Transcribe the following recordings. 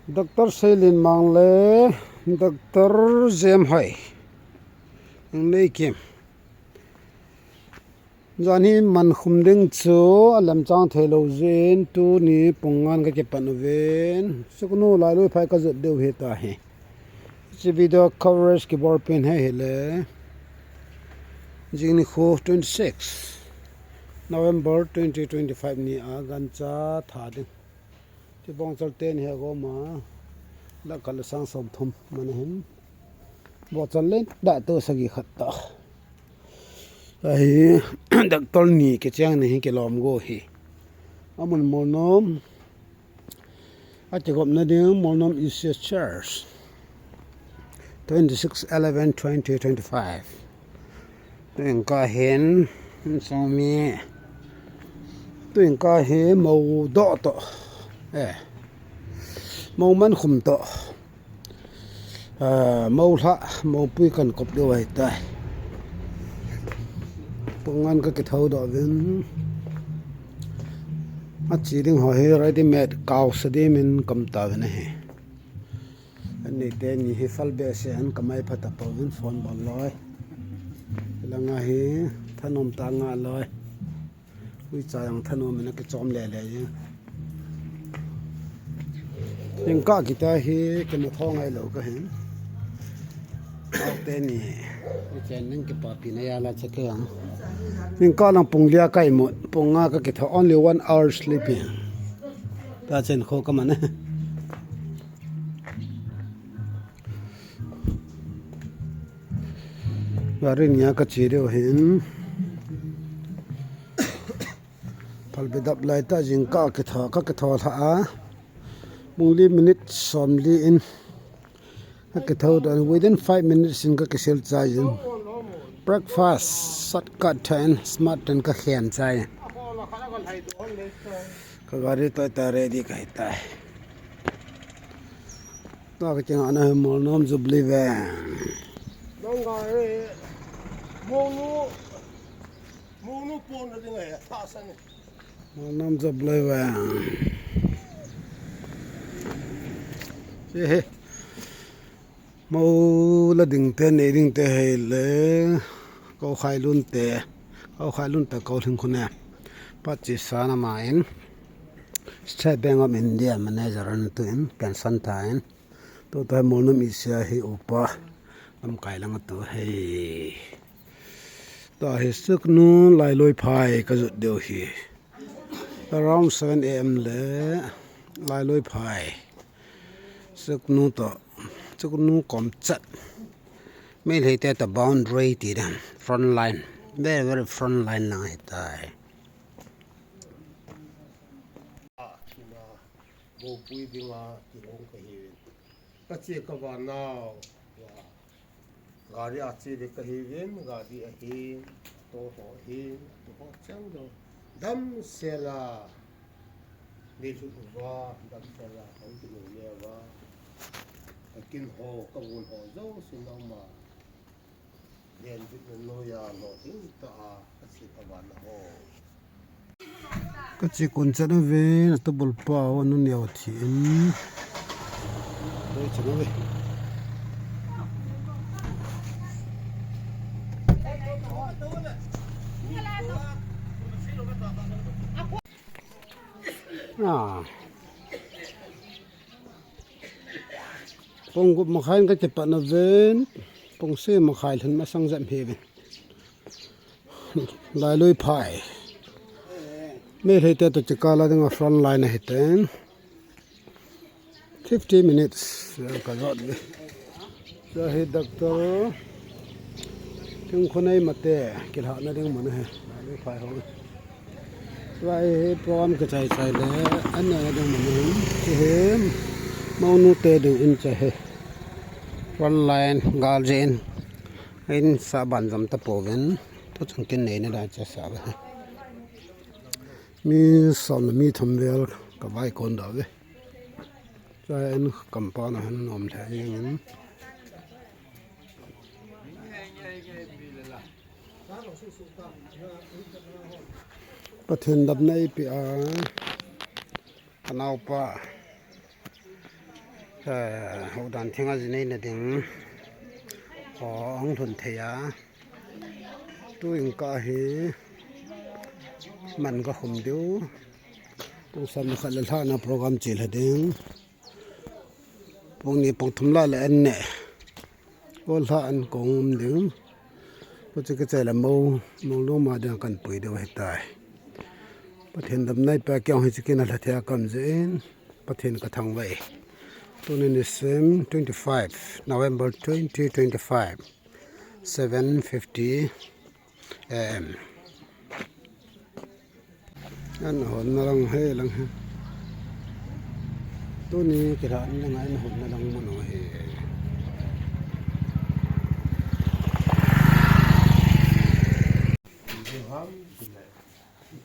Dr. Selin Mangle, Dr. Jem Hai. Nei kim. Jani man khumding chu alam chang thelo zen tu ni pungan ka ke panven. Sukunu la lu phai ka zat deu heta he. Chi video coverage ki bor pin hai hele. Jingni kho 26 November 2025 ni agan cha thading. Ti bong chal ten he go ma la kal sang som thum man hin bo chal len da to sagi khatta ai dak tol ni ke chang ni ke lom go hi amun monom ati gop na ding monom is church 26/11/2025 tuing ka hen so mi tuing ka he mo do to màu man khum to màu tha màu pui kan kop do ai tai pungan ka ke thau do vin a chi ding ho he ready made kaw sadi min kam ta ne he ani te ni he fal be se an kamai phata pawin phone bol loi langa he thanom ta nga loi ui cha yang thanom na ke chom le le nhưng có kita hi ke mo thong ai lo ka hin au te ni chen ning ke pa pi na ya la che ke ang nhưng có lang pung lia kai mo pung nga ka ke tho only 1 hour sleeping ta chen kho ka man garin ya ka chi reo hin phal be dap lai ta jing ka ke tho tha a only minute somely in ka thought within 5 minutes in ka sel chai breakfast shortcut and smart and ka khen chai ka gari to ta ready kai tai to ka chang ana mo nom jubli ve dong ga re mo nu pon na ding ai ta san mo nom jubli ve he mau la ding te ne ding te he le ko khai lun ta ko thing khuna pa chi sana ma in State Bank of India manager an tu in pension time to ta monum isya hi upa am kai lang tu he ta he suk nu lai loi phai ka zu deu hi around 7 am le lai loi phai suk nu kom chat me le te ta boundary ti dan front line very front line lang hai tai mo pui dinga ti ong ka hi ka che ka wa na gari a che de ka hi ven gari a hi to ho hi to ho chang do dam se la ni su wa dam se la ho ti lo ye wa kin ho ka won ho zo su no ma yen bi no ya no hin ta ka che ka wa na ho ka chi kun chana ve na to bul pa anu niaw thi in doi chana ve pong gup ma khain ka te pa na ven pong se ma khai than ma sang jam he ve lai loi phai me he te to chikala ding front line he ten 50 minutes ka rot ve so he doctor tung khonai mate kil ha na ding man he loi phai ho vai prom ka chai le an na ding man he mau nu te ding in cha he front line guardian in sa ban jam ta poven to chung kin nei na da cha sa ba mi som mi thom vel ka vai kon da ve cha en kampa na han nom tha yin pathen dap nei pi a anau pa hậu đàn thiên nga này là tiếng có ông thuần thầy á tôi có hi mình có không điếu tôi xem khá là thà na program chỉ là tiếng bông này bông thum la là anh nè có là anh cũng điếu có chỉ cái trái là màu lúc mà đang cần bưởi đều hết tàiประเทศดำในไปเกี่ยวให้สกินอะไรที่กำเนิดประเทศกระทั่งไว้ตัวนี้ 25 November 2025 7:50 am นั่นหนลังเฮลังตัวนี้กระดานยังไงหนลังมันเฮ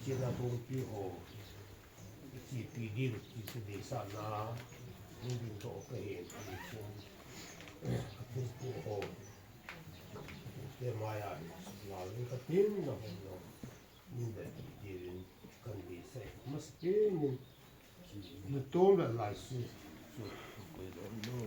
chỉ là vùng pi hồ chỉ pi đi chỉ sẽ đi xa na nhưng đến chỗ cái hiện thì vùng pi hồ cái mai à là những cái tiếng nó nhưng để đi đến cần đi xe mất cái nhưng nó tốt là lại sự cái đó nó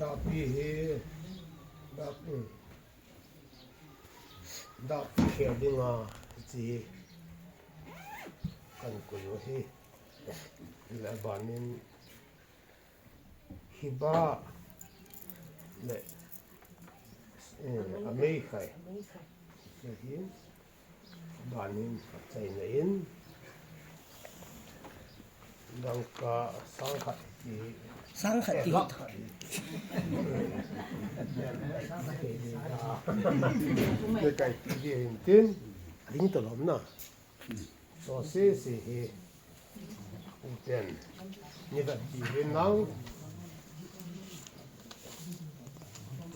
đạp đi he đạp khéo đi ngà gì cần coi he là bạn nên hiba lệ America là hiến bạn nên chạy lên đang cả sang khát gì cái cái gì tin lính tàu lắm nè so xe he tiền như vậy thì bên nắng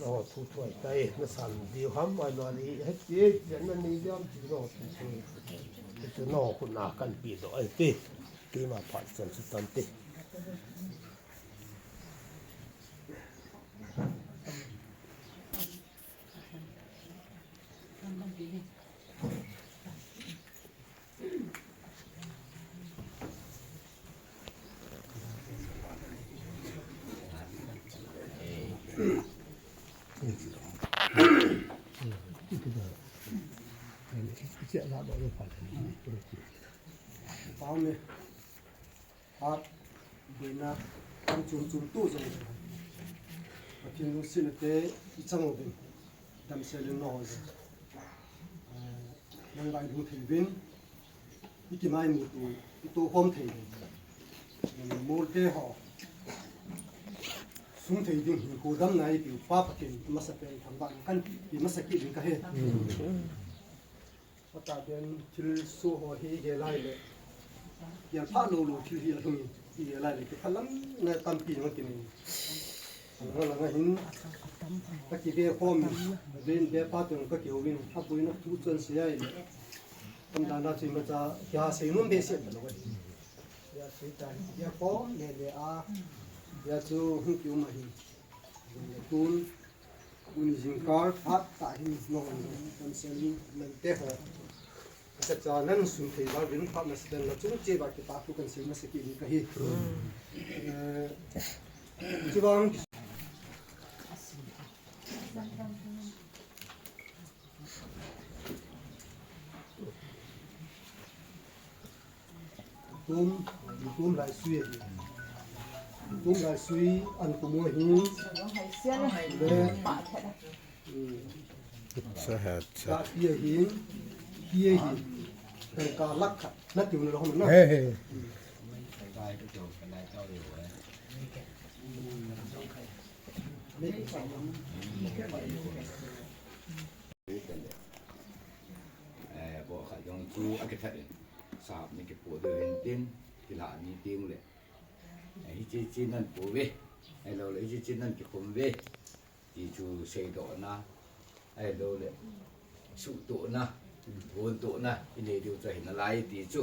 nó thu thuế tay nó sản điều hắm mà nó đi hết chết dẫn nó đi đem thì nó thu thuế thì nó cũng là cần bị rồi tê cái mà phải sản xuất tận tê bao nhiêu hạt bên na ăn chum tu rồi và khi nó xin cái trong rồi đâm xe lên nó rồi đang lại đủ thành viên cái mai một tu hôm thì mua cái họ xuống thì đi hồ đâm này biểu pháp thì mà sẽ phải thằng bạn căn thì mà sẽ kỹ đến cái hết và tại bên til số họ hi cái lại đấyอย่างพระโลโลที่ที่ตรงนี้ที่อะไรเลยคือพลังในตามปีมันกินแล้วเราเห็นตะกี้เบี้ยพร้อมเรียนเบี้ยป้าตรงก็เกี่ยววินถ้าปุยนักทุจนเสียเลยตำนานนั้นมันจะยาเสนุ่มเบี้ยเสียไปเลยยาเสียใจยาพร้อมเนี่ยเลยยาจูหุ่นคิวมาหิตุนอุนิจิงการ์พัดตาหินนอนตำเสลิมันเตะหัวจะจอนั่นสุนทรีว่าวินพับมาแสดงเราจุดเจ็บที่ปากทุกันสิ่งมาสกินก็ฮีที่ว่างตุ้มลายสุยอันกุมัวหินเลยสหัสเยี่ยหินเป็นการลักขัดนัดอยู่ในห้องนั้นบอกขายองครูอักษรสาบนี่ก็ปวดเดินเต้นกีฬามีเตียงเลยไอ้จีนั่นปวดเว้ไอ้เราเลยจีนั่นก็คมเว้จีจูเสยโตนะไอ้เราเลยสุโตนะโอนโตนะอินเดียจะเห็นอะไรตีจู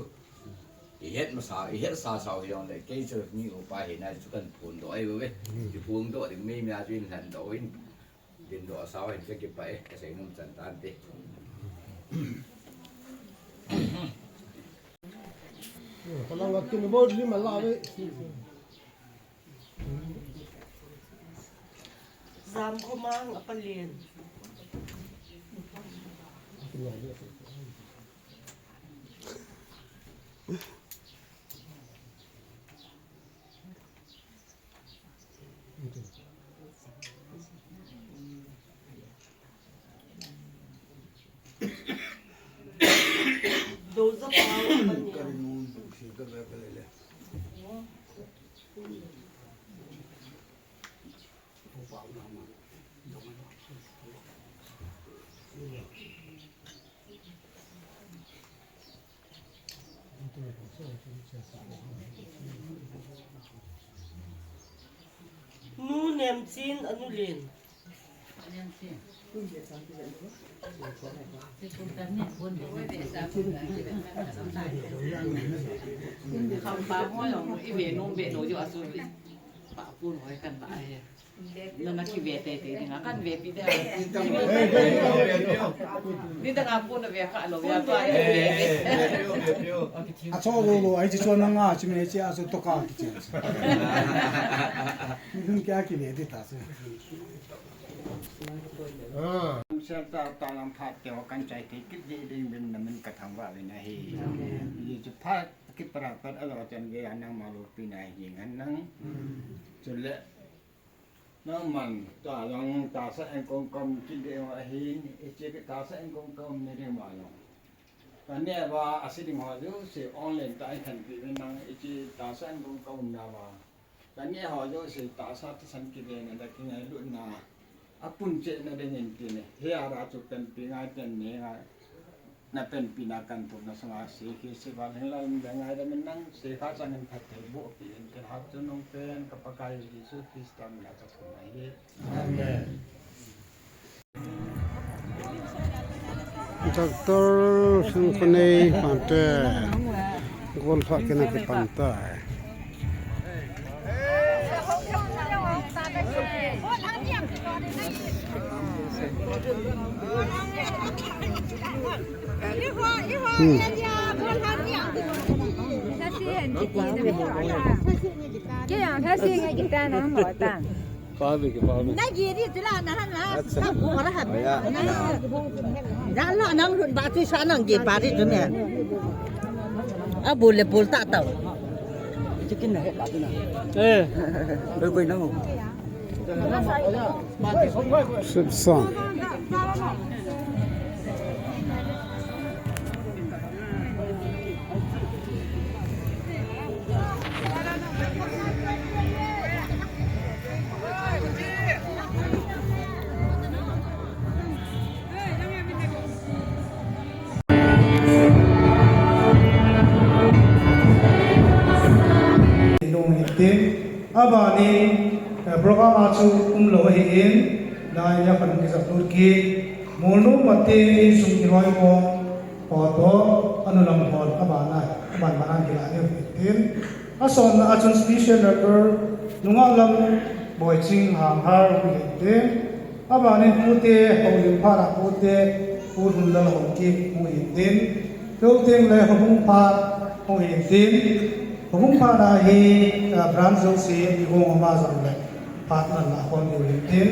เฮ็ดมาสาเฮ็ดสาสาวอย่างเลยเกี่ยวนี่อุปาเห็นอะไรสุกันพูนดอยเว้ยจะพูนดอยไม่มีอาชีพหันดอยดินดอยสาวเห็นจะเก็บไปเสียงน้ำจันทานเต kalau waktu ni baru lima lah weh. Zam ko mang apalin. Doza pa apalin. Nu nem chin anulin. Không phá hoa rồi, ý về nông về nổi cho à rồi, bảo buồn hỏi cần lại, nên là khi về tệ thì ngã cần về bây giờ, đi ta ngã buồn là về cả rồi về phải. À cho lo ai chỉ cho năng à chỉ mình chỉ à cho toka cái chuyện. Mình kia cái này thì ta sẽ. Serta talam phat te kan chai ti kit di ding bin namin kathang wa na hi ye chu phat kit pra pat alo chan ge anang malu pi na hi ngan nang chule nang man ta long ta sa en kong kom kit de wa hi e che ke ta sa en kong kom ne de ma lo ta ne wa asiding ho ju se online ta kan pi nang e che ta sa en kong kom na wa ta ne ho ju se ta sa ta san ki de na da ki ngai lu na apun che na de nen ti ne he ara chu pen pi ngai ten ne ga na pen pi na kan pu na sa se ki se ba hen la da ngai da men nang se kha cha nen phat te bo pi en ke ha chu nong pen ka pa kai ji su kristan na cha ko nai he amen Doctor Sunkunei Pante Golfa kena ke pantai. Cái nào thế xuyên ngay chúng ta nó mở tàn. Nãy gì đi là nó nó mua nó hạt. Đã nó nắng rồi bà tôi sáng nắng gì bà đi chỗ này. À bùn là bùn tạ tàu. Chứ cái này bà tôi nào. Ê, đôi quên nó không. Sip song. Abani program achu lo hin na ya pan ki zatur ki monu mate sum ki roi ko photo anulam hon abana ban banan ki la ne tin ason achun special letter nungalam boy ching ham har ki te abani pute holim phara pute purun la hom ki mu tin to teng le hom pha ho hin tin Hùng phá đa hi brand dấu xí đi gồm mà rằng là phát là con điều hiện tiến.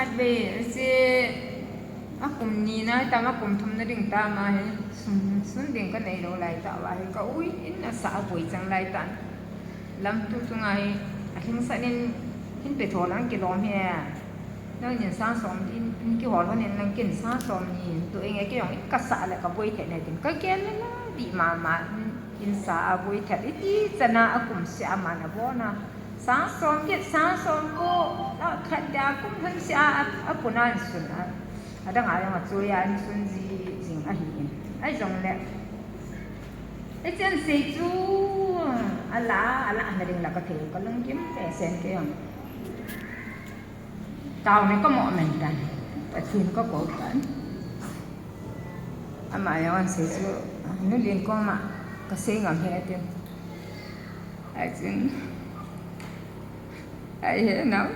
คัดเบสิอากมนี้นะตามอากมทำนดึงตามาให้สุนดึงก็ในโลไลตาว่าให้ก็อุ้ยอินน่ะสาบุยจังไลตันลำตุตุงไงหิงสะนินหินไปโทลังกิโลเมียแล้วเนี่ยสร้างสมอินกี่หัวแล้วเนี่ยนังกินสร้างสมนี่ตัวเองไอ้กี่อย่างก็สะแล้วก็บุยแท้เนี่ยกินก็แก่แล้วนะดีมาอินสาบุยแท้อีจะน่าอากมเสียมานะบ่นะสร้างสมเย็ดสร้างสมก็แล้วขัดยากุมทั้งเสียอากุนันสุนada nga yang atuyan sun ji jing a hi ai jong le ai chen se chu ala na ding la ka the ka lung kim te sen ke yang tao ni ko mo men kan pa chin ko ko kan ama yang se chu nu lin ko ma ka se ngam he te ai chin ai he na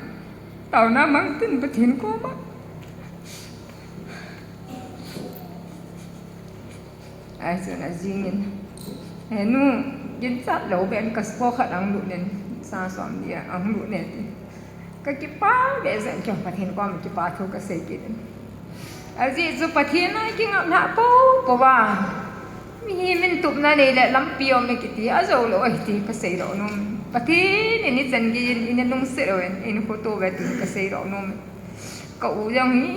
tao na mang tin pa chin ko ma ai so na jingin nu yin sa lo ben ka spo khat ang lu nen sa som dia ang lu ne ka ki pa be san kyong pathin ko ma ki pa tho ka se ki aji zu pathin na ki ngam na po wa mi min tup na le la lam pio me ki ti a zo lo ai ti ka se ro no pathin ni jan gi in nung se ro in photo ve ti ka se ro no ka u yang ni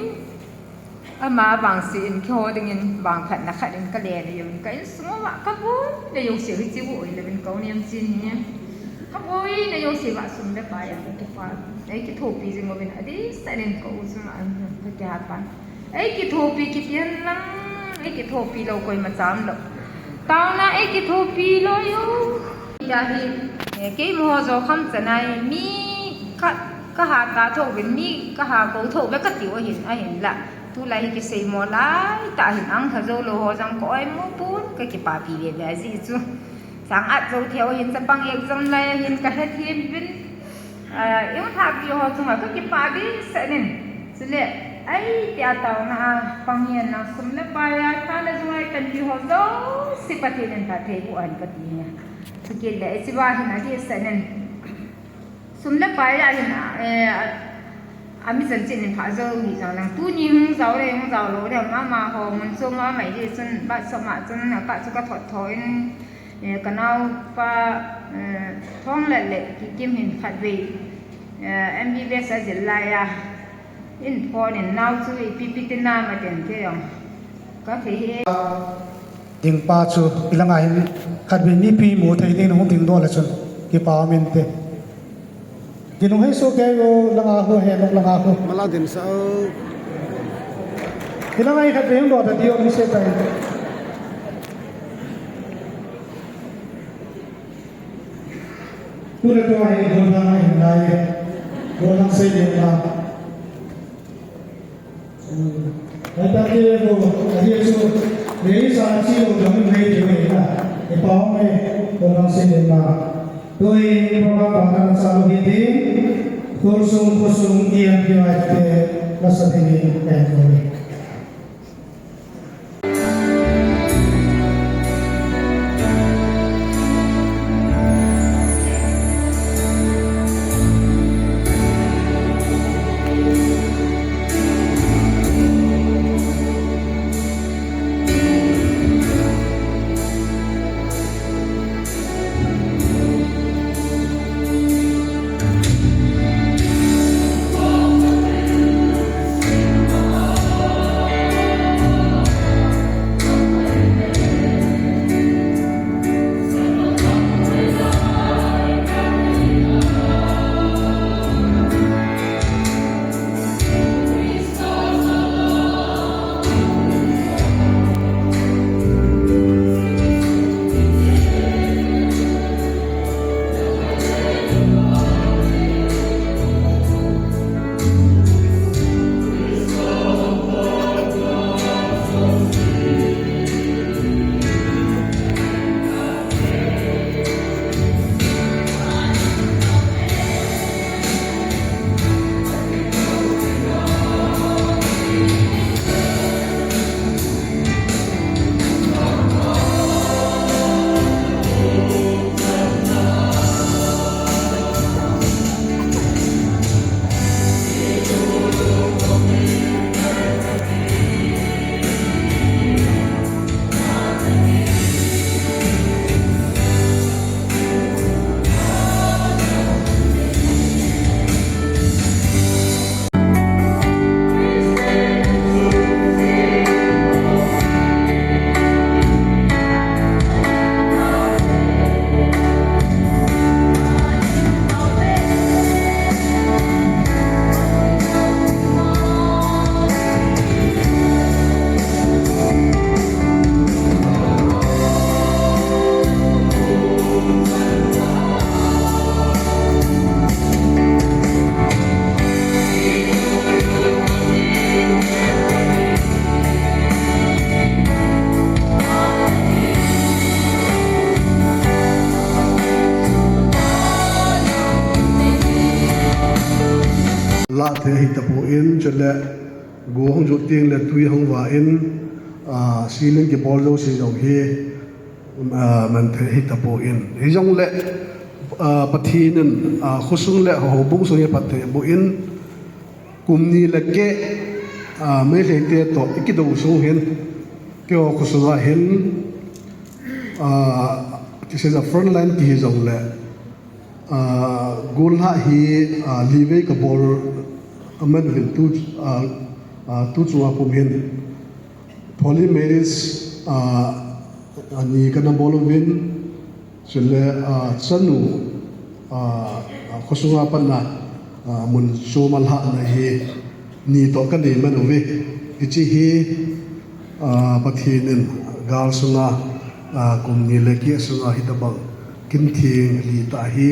ama bang sin kho dingin bang phat na khat in ka le le yun ka sumo wa ka bu le yong se ri ji bu le bin ko niam jin ni ka boi le yong se wa sum le pa ya ki fa ai ki tho pi jing mo bin adi sanin ko usma an ka kya pa ai ki tho pi ki pian lang ai ki tho pi lo koi ma cham lo taw na ai ki tho pi lo yo ya hi ke mo zo kham chanai mi ka ha ta tho bin mi ka ha ko tho be ka ti wa hin a hin la tu lai ki sei mo lai ta hin ang tha zo lo ho jang ko ai mo pun ka ki pa pi ve ve ji chu sang at zo theo hin sa pang ek jam lai hin ka he thim bin eu tha pi ho chu ma ka ki pa bi sa nen sile ai tia taw na pang hian na sum le pa ya tha le zo ai kan ki ho zo si pa thi nen tha the ku an ka ti nya su ki le si wa hin a ki sa nen sum le pa ya hin ami chen chen pha zo ni jang lang tu ni hung zao le hung zao lo de ma ho mun so ma mai ji sun ba so ma chun na ka chu ka thot thoin ka nau pa thong le le ki kim hin khat ve MBBS a jil la ya in pho ni nau chu pi tin na ma ten ke yong ka the he ding pa chu ilanga hin khat ve ni pi mo thei ding hong ding do la chun ki pa men te Ginung hay so kayo lang ako henok lang ako. Malang din sa Ilang ay katayong do at diyo ni siya tayo. Tuna to ay dolang ay hinay. Dolang sa inyo na. At tayo ko, adiyo so, may sa siyo kami may diyo na. Ipawang ay dolang sa inyo na. Tôi mga pangalan sa luhitin, kursong iyan kiwait ke nasa tingin and ga the hi ta po in chele go hong jo ting le tui hong wa in ceiling ki bol jo si jo hi man the hi ta po in hi jong le pathin khusung le ho bung so ye pathe bo in kumni le ke me le te to ikido so hen kyo khusunga hen this is a front line ki jong le gulha hi live ka bol aman vil tu chuwa pum hen polymerase ani kana bolovin chule chanu khosunga panna mun somal ha na hi ni to ka ni man we ichi hi pathinin gal sunga kumni le ki sunga hi tabang kin thing li ta hi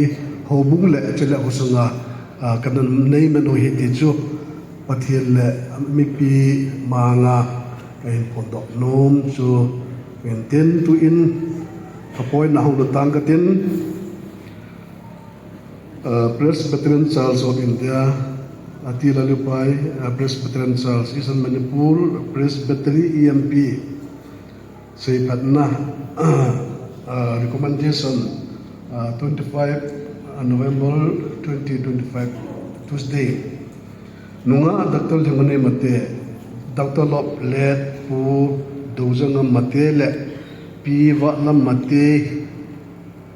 hobung le chele khosunga kanan nei man hi ti chu pathin le mi pi manga kain pondok nom chu ten tu in apoi na hong tang ka tin Presbyterian Church of India Atila Lupai Presbyterian Church Eastern Manipur Presbytery EMP say patna recommendation 25 November 2025 Tuesday nunga Dr. Jangane mate Dr. Lop let pu dozanga mate le pi wa na mate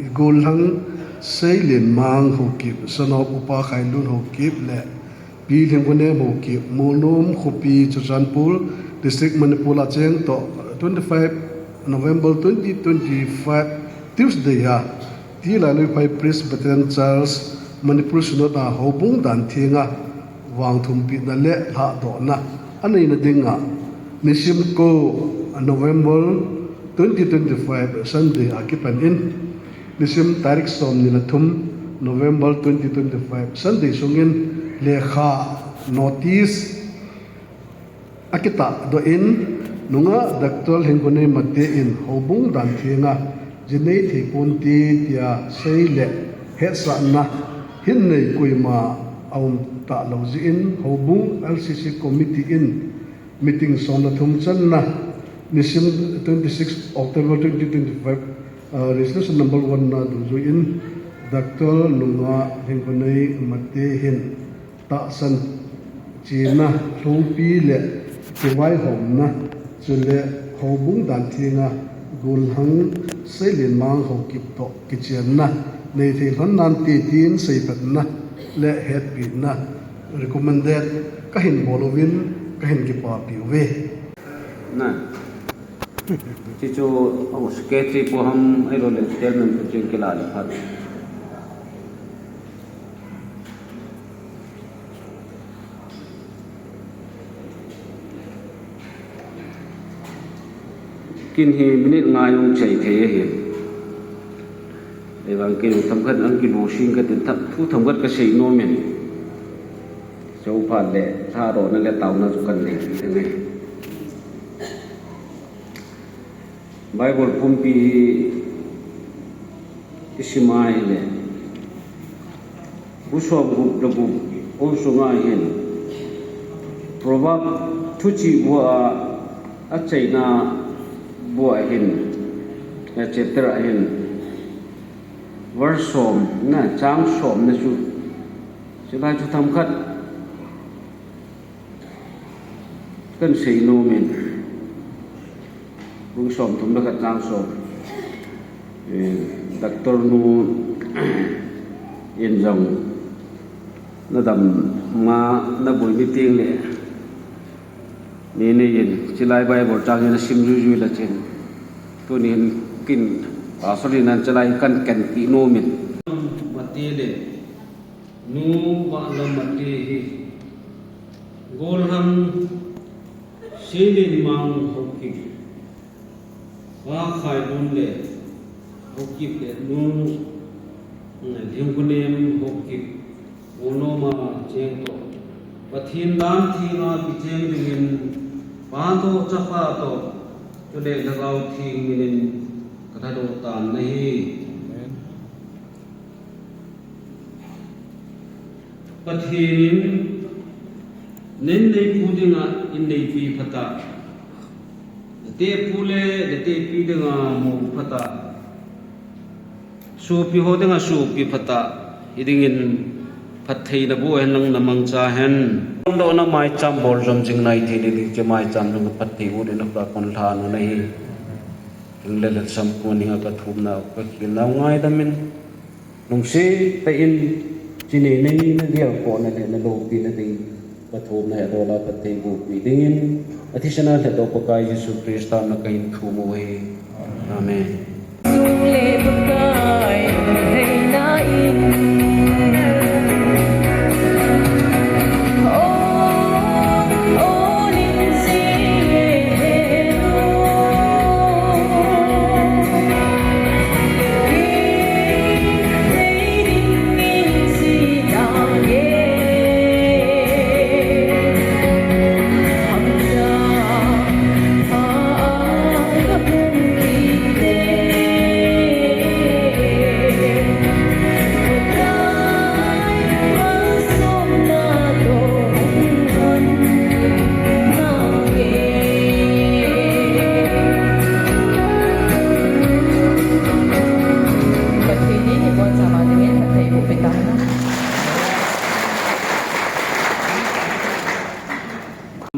igolhang Sailin mang hokip sanop upa khailun hokip le pi lengone hokip molom khopi chachanpur district Manipur acheng to 25 November 2025 Tuesday ya ti la lui pai Presbyterian Church Manipur sunod na hobung dan thinga wang thumpi na le ha do na anei na dinga nisim ko November 2025 Sunday akipan in nisim tarik som nilathum November 2025 Sunday sungin lekha notice akita do in nunga Dr. Hengone mate in hobung dan thinga jinei thipunti tia seile hesa na hinnei kuima aum ta lozi in hobung LCC committee in meeting sonathum channa nisim 26 October 2025 resolution number 1 na du in Dr. Nunga Hengkonei mate hin ta san china thongpi le kewai hom na chule hobung dan thinga gulhang selin mang hokip to kichen na nei thil han nan ti tin sei pat na le het pi na recommended kahin bolovin kahin ki pa pi we na chicho au sketchy po hum ai ro le statement ko chen kila le phat kin hi minute ngayong chei the hi evang kin thamkhat ang kin sing ka tin thap thu thamkhat ka sei no men chau phan le tha ro na le taw na chu kan le ngai Bible pumpi isimai le buswa group dabu also ngai hen proverb thuchi bua a chaina bua hen a chapter hen verse som na chang som na chu sibai chu tham khat kan sei no men bung som thum da chang som Dr. Nu in jong na dam ma na boi meeting le ni ne yin chilai Bible chang na sim ju la chen to ni kin asali nan chalai kan ki no min mati le nu wa la mati hi gol ham silin mang hokki wa khai nun le hokki le nu lim kunem hokki ono ma cheng to pathin dan thi ma pi cheng dingin pa to chapa to chule lagau thi minin katha do tan nahi pathin nen nei pu dinga in nei pi phata te pule de te pi dinga mo phata su pi ho dinga su pi phata idingin phat thei na bu hen lang namang cha hen do na mai cham bol ram jing nai the ni ke mai cham lu phat thei bu de na pa kon tha no nei le le sam ko ni ka thum na ka ki na ngai da min nong se ta in chi nei nei na dia ko na le na do pi na ding ka thum na do la phat thei bu pi dingin athishana the do pa kai Jesu Christ na kain thu mo we amen le bukai hey na in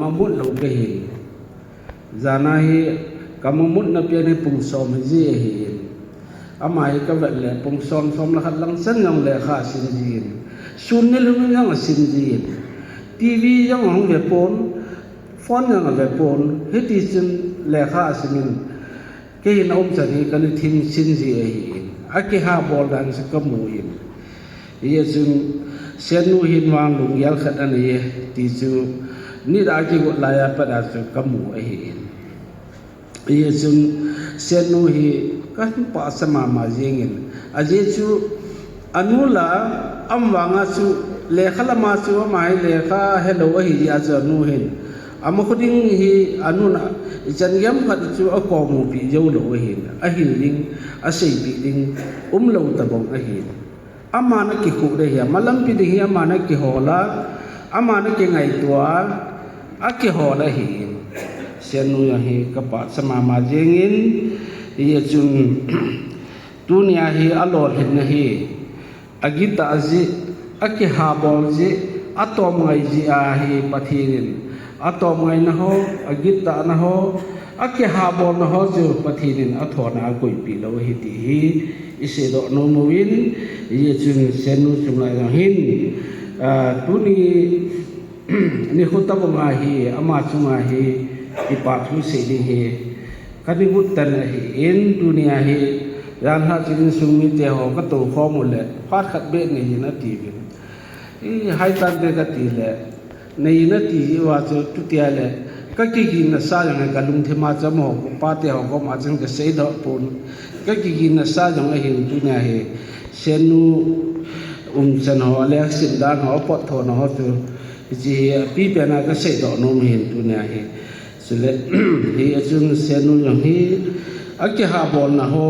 mamut lo ke hi zana hi kamamut na pia ni pung som ji hi amai ka vet le pung som la khat lang san ngam le kha sin ji sun ne lu ngam sin ji tv yang hong ve pon phone ngam ve pon he ti sin le kha sin ke na om cha ni kan thin sin ji hi aki ha bol dan sa ka mu yin ye sun sen nu hin wang lung yal khat an ye ti chu ni da ki go la ya pa da su ka mu a hi ye sun sen nu hi kan pa sama ma jingin a je chu anula am wanga chu le khala ma chu mai le kha hello a hi ya chu nu hin am khuding hi anuna chan yam khat chu a ko mu pi jo lo hi a hin ling a sei pi ding lo ta bong a hi amana ki ku de ya malam pi de hi amana ki hola amana ki ngai tua aki hola hi senu ya hi kapa sama ma jengin ye chun dunia hi alor hin hi agita azi aki ha bol ji atom ngai ji a hi pathirin atom ngai na ho agita na ho aki ha bol na ho ju pathirin athona koi pi lo hi ti hi ise do no muwin ye chun senu chungai hin tuni ni khota ma hi ama chunga hi ipa thu se ni hi kani butan hi in dunia hi ran ha chin sumi te ho ka to kho mu le phat khat be ni na ti bi i hai tan de ka ti le nei na ti wa chu tu tia le ka ki na sa yang ka lung the ma cha mo ko pa te ho ko ma chang ke sei do pun ka ki na sa yang hi dunia hi senu chan ho le sin dan ho pot tho no ho tu ji pi pe na ka sei do no hin dunia hi sele hi achun senu yang hi aki ha bol na ho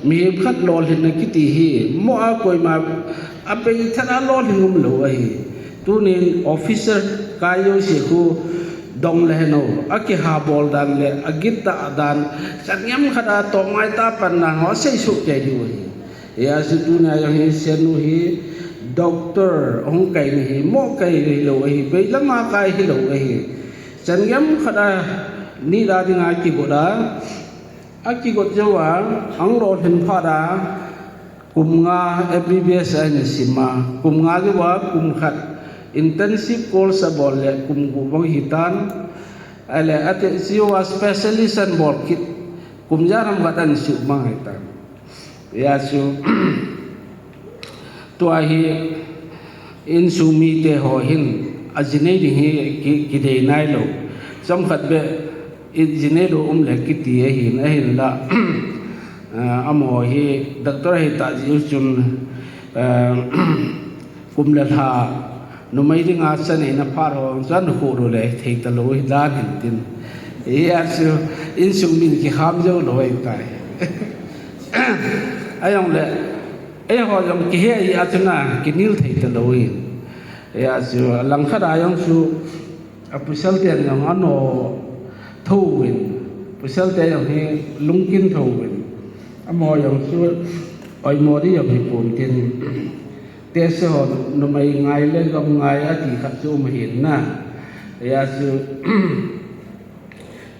mi khat lol hin na kiti hi mo a koi ma ape thana lol hin ngum lo hi tu ni officer kayo se ku dong le no aki ha bol dan le agita dan sanyam khada to mai ta pan na ho sei su ke ju hi ya su dunia yang hi senu hi doctor ong kai ni mo kai lo hi be lama kai hi lo hi chanyam khada ni da dinga ki goda aki got jawa ang ro hin phada kumnga MBBS ani sima kumnga ge wa kum khat intensive course bol le kum gu bang hitan ale ate siwa specialist and bol kit kum jaram gadan su mang hitan ya su to hi in sumi te ho hin ajine di hi ki de nai lo sam khat be jine lo le ki ti hi na hin la amo hi doctor hi ta ji chun kum la tha no mai ri nga san na pha ro san ho ro le thei ta lo hi dan hin tin ya su in sumi ki ham jo lo hi tai ayong le ai ho yong ki he ya tuna ki nil thei ta lo hi ya su lang kha da yong su pusal te yang ano thowin pusal te yang he lungkin thowin amo yang su oi mo di yang he pon tin te se ho no mai ngai le gam ngai a ti khat su ma hin na ya su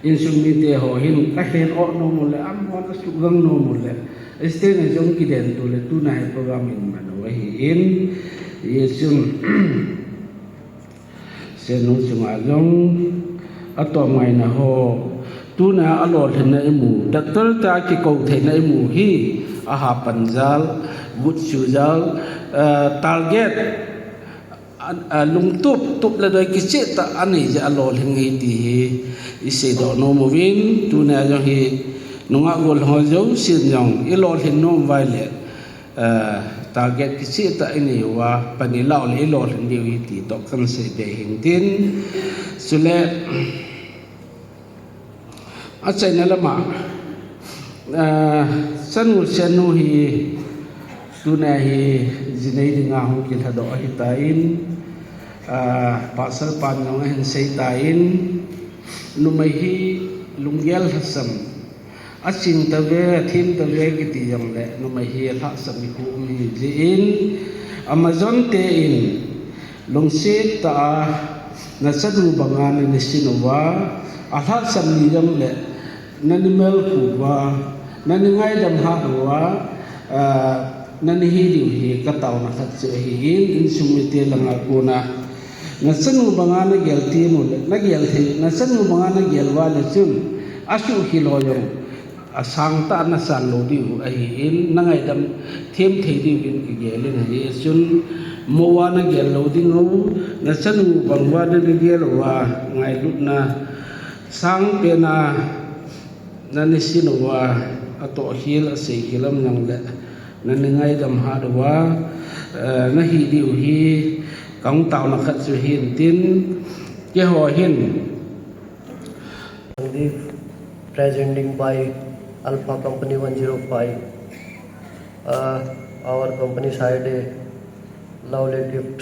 in sum mi te ho hin ka hen o no mo le am ho su gang no mo le este ne jong ki den tu le tu na program in man wa hi in yesum se no chunga jong atom ngai na ho tu na alo then na mu doctor ta ki ko the na mu hi a ha panjal gut sujal target lung tup la doi ki che ta ani ja alo lengi ti ise do no movin tu na jong hi nunga gol ho jo sin jong i lo hen no vai le target ki che ta ini wa pani lao le lo hen diwi ti to kan se de hin tin sule a chai na lama sanu sanu hi tuna hi jinai dinga hu ki thado hi tain pasal pan no hen sei tain numai hi lunggel hasam asing tawe thin tawe ki ti jam le numai hi tha sami hu mi jin amazon te in lungse ta na sadu bangan ni sinwa atha sami jam le nanimal ku wa naningai dam ha wa nan hi diu hi ka taw na khat che hi in sumite langa kuna na sanu banga na gel ti no na gel thi na sanu banga na gel wa le chun asu hi lo yo asang ta na san lo diu a hi in na ngai dam them thei diu bin ki gel na hi chun mo wa na gel lo ding no na sanu bangwa de gel wa ngai lut na sang pe na ni sinwa ato hil ase hilam nang le nangai dam ha wa na hi diu hi kang taw na khat su hin tin ke ho hin presenting by Alpha Company 105 our company side a lovely gift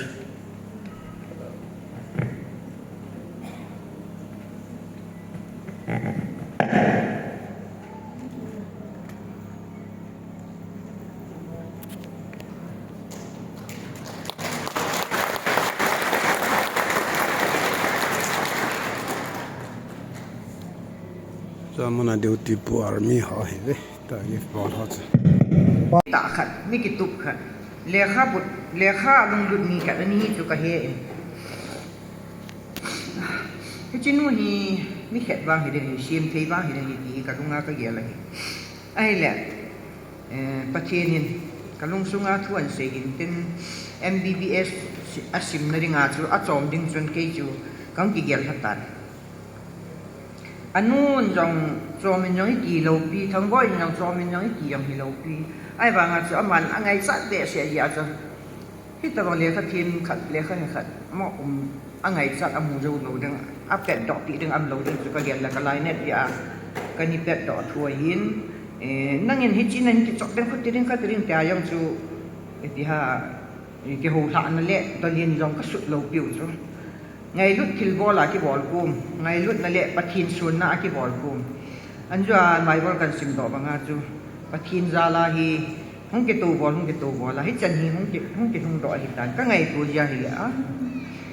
Zamana duty pu army ha he ve ta gi bol ha ta khat mi ki tup khat lekha but lekha lung lut ni ka ni tu ka he chinu hi mi khet wang hi de sim thei wang hi de ti ka lunga ka ge la ai le pachenin ka lung sunga thuan se hin tin MBBS asim na ringa chu a chom ding chun ke chu kang ki gel hatan anun jong chomin jong ki lo pi thang boy jong chomin jong ki yam hi lo pi ai ba nga chu aman angai sa de se ya cha hi ta le kha thin khat le kha ni khat mo angai sa amu jo lo dang a pet dot ti dang am lo dang chu ka gel la ka lai net ya ka ni pet dot thua hin nangin hi chin nan ki chok den khut ti ding kha ti ding ta yong chu ti ha ki ho tha na le to lien jong ka sut lo piu chu ngai lut thil bola ki bol kum ngai lut na le pathin sun na ki bol kum anjua mai bol kan sim do banga chu pathin zala hi hong ke tu bol la hi chan hi hong ke hong do hi tan ka ngai tu ja hi la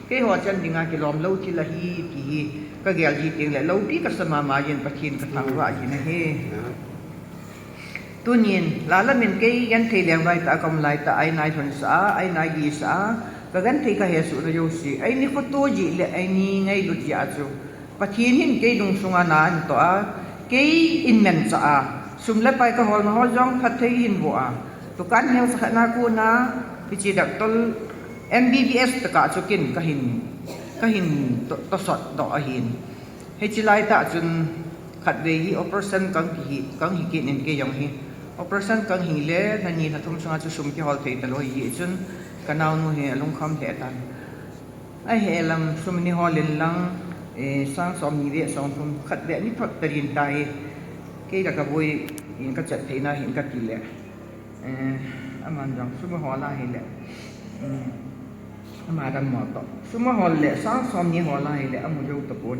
ke ho chan dinga ki lom lo thi la hi ti ka gel ji ting le lo pi ka sama ma yin pathin ka thang wa ji na he tunin la la min ke yan thei leng vai ta kom lai ta ai nai thon sa ai nai gi sa ka gan thei ka he su na yo si ai ni ko to ji le ai ni ngai lut ya chu pathin hin ke dung sunga na an to a ke in men cha a sum le pai ka hol na hol jong phat thei hin bo a to kan hel sa na ku na pi chi dak tol MBBS ta ka chu kin ka hin to sot do a hin he chi lai ta chun khat ve hi operation kang hi kin in ke yong hi operation kang hi le na ni na thum sunga chu sum ki hol thei ta lo hi chun kanau nu he lung kham the tan ai he lam sum ni holin lang sang som ni ve som thum khat ve ni thot tarin tai ke da ka boi in ka chat theina hin ka ti le aman jang sum ho la hi le มาดันหมอตอซุมาฮอลแหละซ้าซ้อมนี้ฮอลไลแหละอมุโยตะปน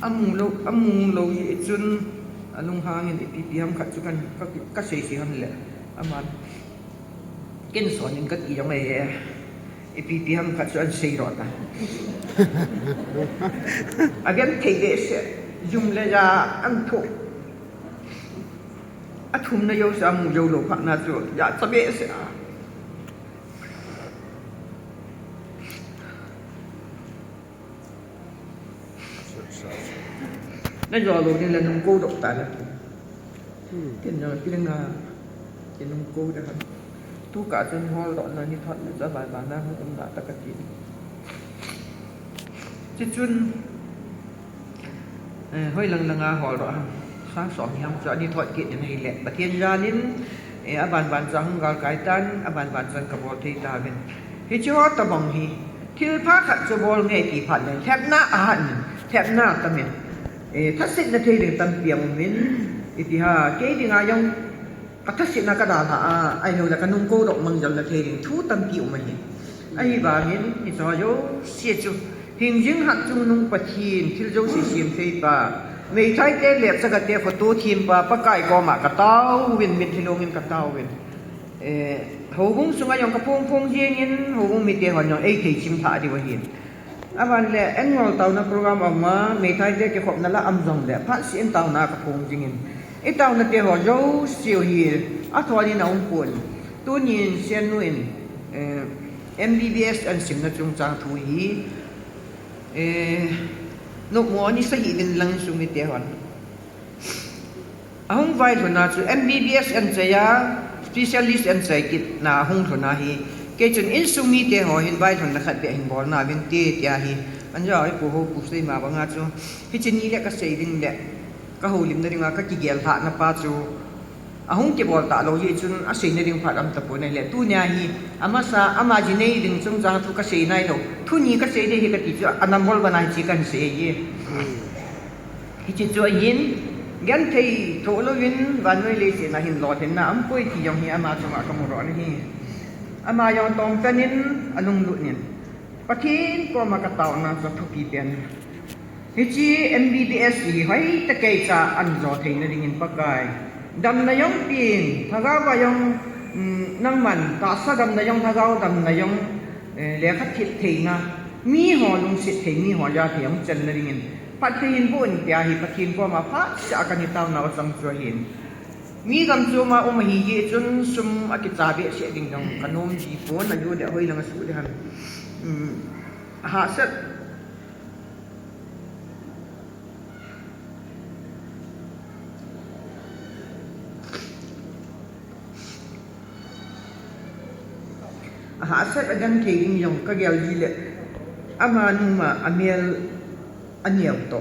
อมุโลยจุนลุงหางนี่ปีๆhamขัดจุกันก็เสียๆนั่นแหละอามันกินสอนก็อีจังได๋ปีๆhamขัดจุอันเสียรอดนะagain take this jumla ja antu athum na yo sa mu yo lo pha na chu ya tabe se na yo lo ni la nung ko dok ta la ken yo kin na ken nung ko da kan tu ka chen hol do na ni thot na sa ba ba na hum na ta ka ti chi chun hơi lần hỏi rõ sáng sớm thì cho đi thoại kiện này lẹ và thiên gia đến bàn rằng gọi cái tan bàn rằng cả bộ thì ta bên thì cho ta bằng hi thiên phá khẩn cho bộ nghe kỳ phản này thép na ta mình thắt xịt là thấy được tâm tiệm mình thì ha cái đi ngay trong thắt xịt là cái đà là ai nói là cái nung cô động măng dần là thấy được thú tâm tiệm mình ai bà mình thì cho vô xịt chú hình dung hạt chung nung bát thiên til dấu sĩ xiêm phê ba mấy thái tế lẹp sa gạt phật tu thiên ba bắc cải có mà cả tao win min thilong in cả tao win hậu bung sung ayong kapung phong riêng in hậu bung mi te hon yong ai thei chim tha di wa hin aban le annual tao na program ama mấy thái tế ke khop na la am jong le pha si en tao na kapung jing in e tao na te ho jo siu hi a thwani na ung pun tu nin sian nuin MBBS an sim na chung chang thu hi nụ mùa ni sahi din lang sumi te hon ahong vai thona chu MBBS an chaya specialist an chai kit na hong thona hi ke chun in sumi te ho hin vai thona khat be hin bol na bin te tia hi an ja ai pu ho pu sei ma ba nga chu hi chin ni le ka sei ding le ka ho lim na ringa ka ki gel tha na pa chu ahong ke bol ta lo ye chun a sei na ring phat am ta pu nei le tu nya hi ama sa ama ji nei ding chung cha thu ka sei nai lo thu ni ka sei de hi ka ti chu anam bol banai chi kan sei ye hi chi chu yin gan thei tho lo win van noi le se na hin lo den na am poi ti yong hi ama chung a ka mo ro ni hi ama yong tong tanin alung lu nin pathin ko ma ka taw na sa thu pi pen hi chi MBBS hi hai ta kai cha an zo thei na ding in pakai dam na yong pin thaga ba yong nang man ta sa dam na yong thagao dam na yong le khat thit thei na mi ho lung sit thei mi ho ya thiam chen na ringin pathin bun pya hi pathin ko ma pha sa ka ni taw na sang cho hin mi gam chu ma hi ye chun sum akita be se ding dong kanom ji pon na yu de hoi lang su de han ha sat hasat agan thing yong ka gel ji le ama nu ma amiel aniam to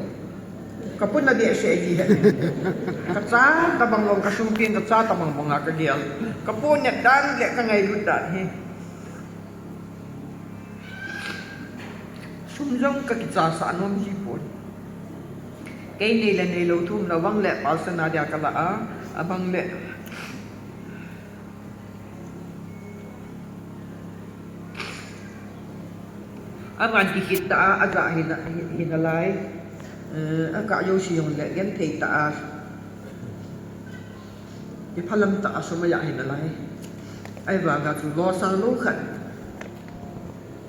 kapun na dia se ji ka cha ta bang long ka sum pin ka cha ta bang bang ka gel kapun net dan le ka ngai lut da hi sum jong ka ki cha sa nom ji pon ke ni le nei lo thum na wang le pa sana dia ka la a abang le aman dikit ta aga hinalai aga yo siyong le gen thei ta di phalam ta asomaya hinalai ai ba ga chu lo sang lo khat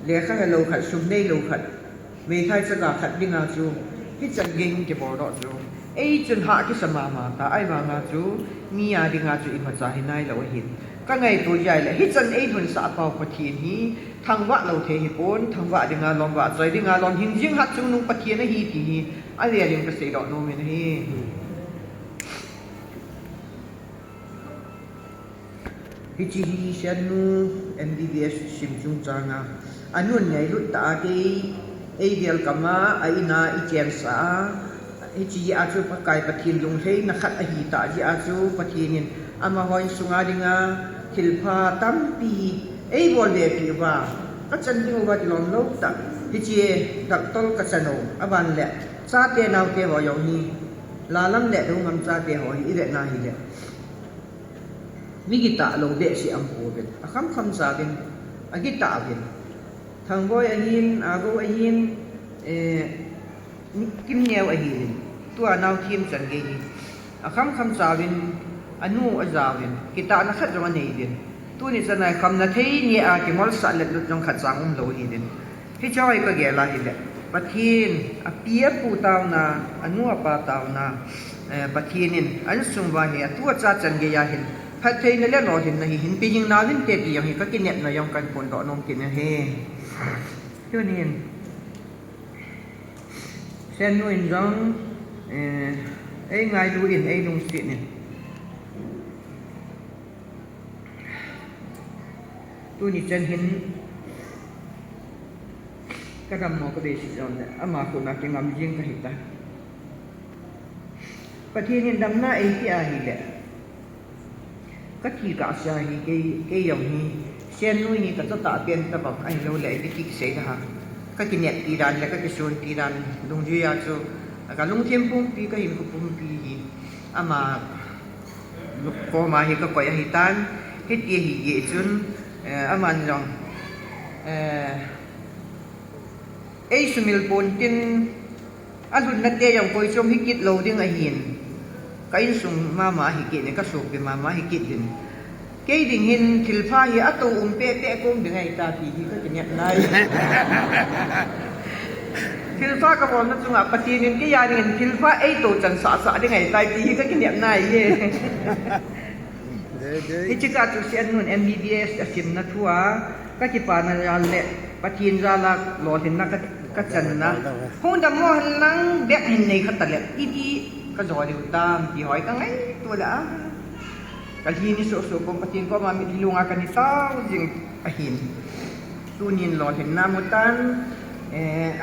le kha lo khat sum nei lo khat me thai sa ga khat dinga chu hi chan geng ke bo ro chu ei chun ha ki sama ma ta ai ba ga chu mi ya dinga chu i ma cha hinai lo hin ka ngai tu jai le hi chan ei thun sa pau pathin hi thang wa lo the hi pon thang wa dinga lom wa chai dinga lon hin jing hat chung nung pathin na hi ti hi a le ring ka sei do no men hi hi chi hi shan nu MBBS sim chung changa anun ngai lut ta ke ei gel kama aina I chen sa hi chi a chu pa kai pathin lung thei na khat a hi ta ji a chu pathinin ama hoi sunga dinga thilpha tampi ei bol de pi ba ka chan ding wa ti lom lo ta hi chi dak tol ka chano aban le sa te nau te ho yo hi la lam le du ngam sa te ho hi ile na hi le mi gi ta lo de si am po ben a kham sa ben a gi ta ben thang boy a hin a go a hin kim neu a hi tua nau kim chan ge hi a kham sa ben anu a za ben ki ta na khat ro nei ben tu ni sanai kham na thei ni a ki mol sa le lu jong khat sang lo hi den hi choi ka ge la hi le pathin a pia pu taw na anu a pa taw na pathinin an sung wa he tu cha chan ge ya hin phat thei na le lo hin na hi hin pi jing na hin te ti yang hi ka ki net na yong kan pon do nom kin he tu nin sen nu in jong ai ngai du in ai nung si ni tu ni chen hin ka dam mo ka be si jon le ama ko na ke ngam jing ka hita pathin dam na ai ti a hi le ka thi ka sha hi ke yong hi sen nu ni ka ta pen ta ba ai lo le ki se ha ka ki net ti ran le ka ki son ti ran lung ju ya chu ka lung thiam pum pi ka hin ku pum pi hi ama luk ko ma hi ka ko ya hi tan hi ti hi ye chun aman jong ei sumil pon tin alun na te yang koi chom hikit lo ding a hin kain sum mama hikit ne ka sok be mama hikit din ke ding hin thilpha hi ato pe te kom ding ai ta pi hi ka net nai thilpha ka bon na chunga patin in ke ya ding thilpha ei to chan sa ding ai tai pi hi ka net nai ye hi chika chu sian nun MBBS asim na thua ka ki pa na ran le patin ra la lo hin na ka chan na hung da mo lang bek hin nei khat le i ti ka zo di tam ti hoi ka ngai tu la ka hi ni so ko patin ko ma mi lunga ka ni tau jing a hin tu nin lo hin na mo tan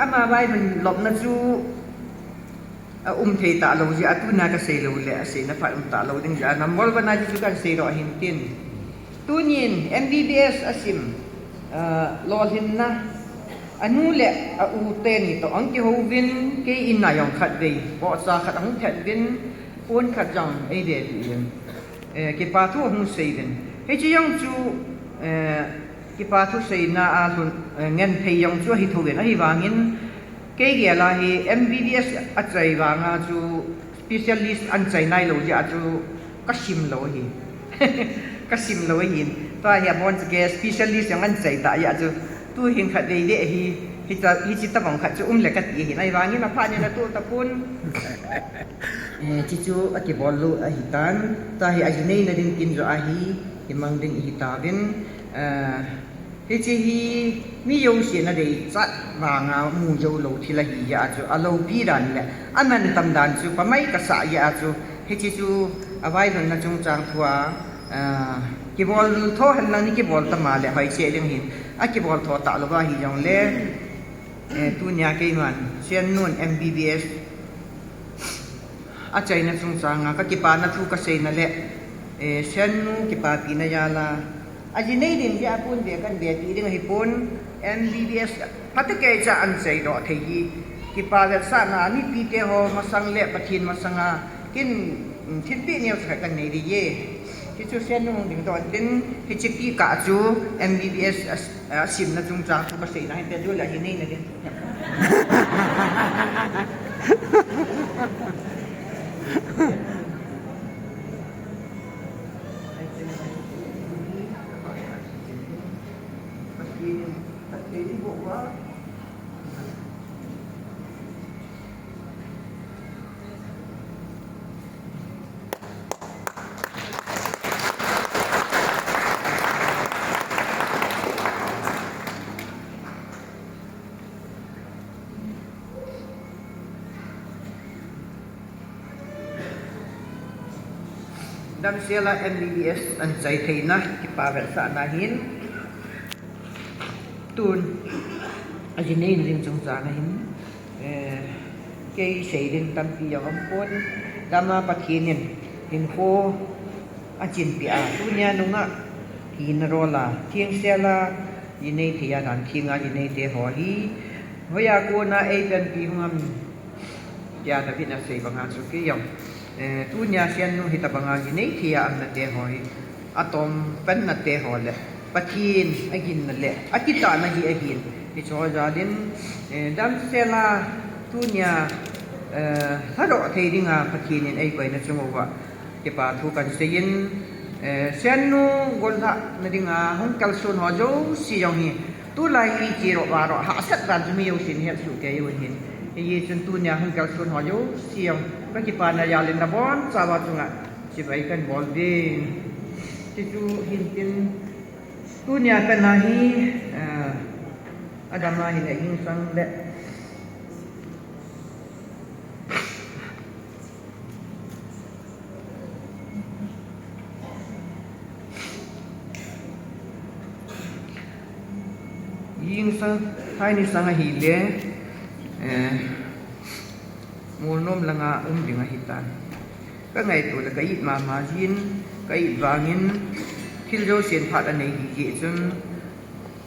ama bai man lop na chu thei ta lo ji atu na ka sei lo le sei na fa ta lo ding ja na mol ba na ji kan sei ro hin tin tu nin MBBS asim lo hin na anu le a u te ni to ang ki ho vin ke in na yong khat dei bo sa khat ang thet vin pon khat jang ai de yin ke pa thu hu sei vin he ji yong chu ki pa thu sei na a lun ngen thei yong chu hi thu ve na hi wangin ke ge la hi MBBS a chai wa nga chu specialist an chai nai lo ja chu kasim lo hi kasim lo hi ta ya bon ge specialist yang an chai ta ya chu tu hin khat dei de hi ta bang khat chu le ka ti hi nai wangin na pha ni na tu ta pun chi chu a ki bol lu a hi tan ta hi a ji nei na din kin jo a hi ki mang ding hi ta bin hi chi hi mi yo si na dei chat wa nga mu jo lo thi la hi ya chu a lo pi ran le aman tam dan chu pa mai ka sa ya chu hi chi chu a vai don na chung chang thua ki bol tho han lang ni ki bol ta ma le hai che ding hin a ki bol tho ta lo ba hi jong le tu nya ke man sian nun MBBS a chai na chung chang nga ka ki pa na thu ka sei na le sian nu ki pa pi na ya la aji nei din ja pun be kan be ti ding hi pun MBBS patake cha an sei ro thei hi ki pa ve sa na ni pi te ho masang le pathin masanga kin thit pi ne sa kan nei ri ye ki chu sian nu ding do tin hi chi ki ka chu MBBS asim na chung chang ka sei na hi te du la hi nei na din dam sela MBBS an chai theina ki pa ver sa na hin tun aji nei ring chung cha na hin ke sei din tam pi yang am pon dama pathinin hin ho ajin pi a tu nya nunga hin rola thieng sela yi nei thia dan thinga yi nei te ho hi hoya ko na e pen pi hungam ya ta pin sei banga chu ke yong tu nya sian nu hita banga gi nei thia am na te hoi atom pen na te hole pathin agin na le akita na gi agin ti cho ja din dam sela tu nya ha do thei dinga pathin in ai koi na chungo wa ke pa thu kan sein sian nu gol da na dinga hong kal sun ho jo si yong hi tu lai li chi ro wa ro ha sat dan mi yo sin he su ke yo hin ye chun tu nya hong kal sun ho jo si yong ka ki pa na ya len na bon sa wa chunga si bai kan bol din ti tu hin tin tu nya kan na hi adam na hi le hin sang le yin sang hai ni sang hi le mul nom langa dinga hitan ka ngai tu la kai ma ma jin kai wangin thil jo sen phat anei hi ji chun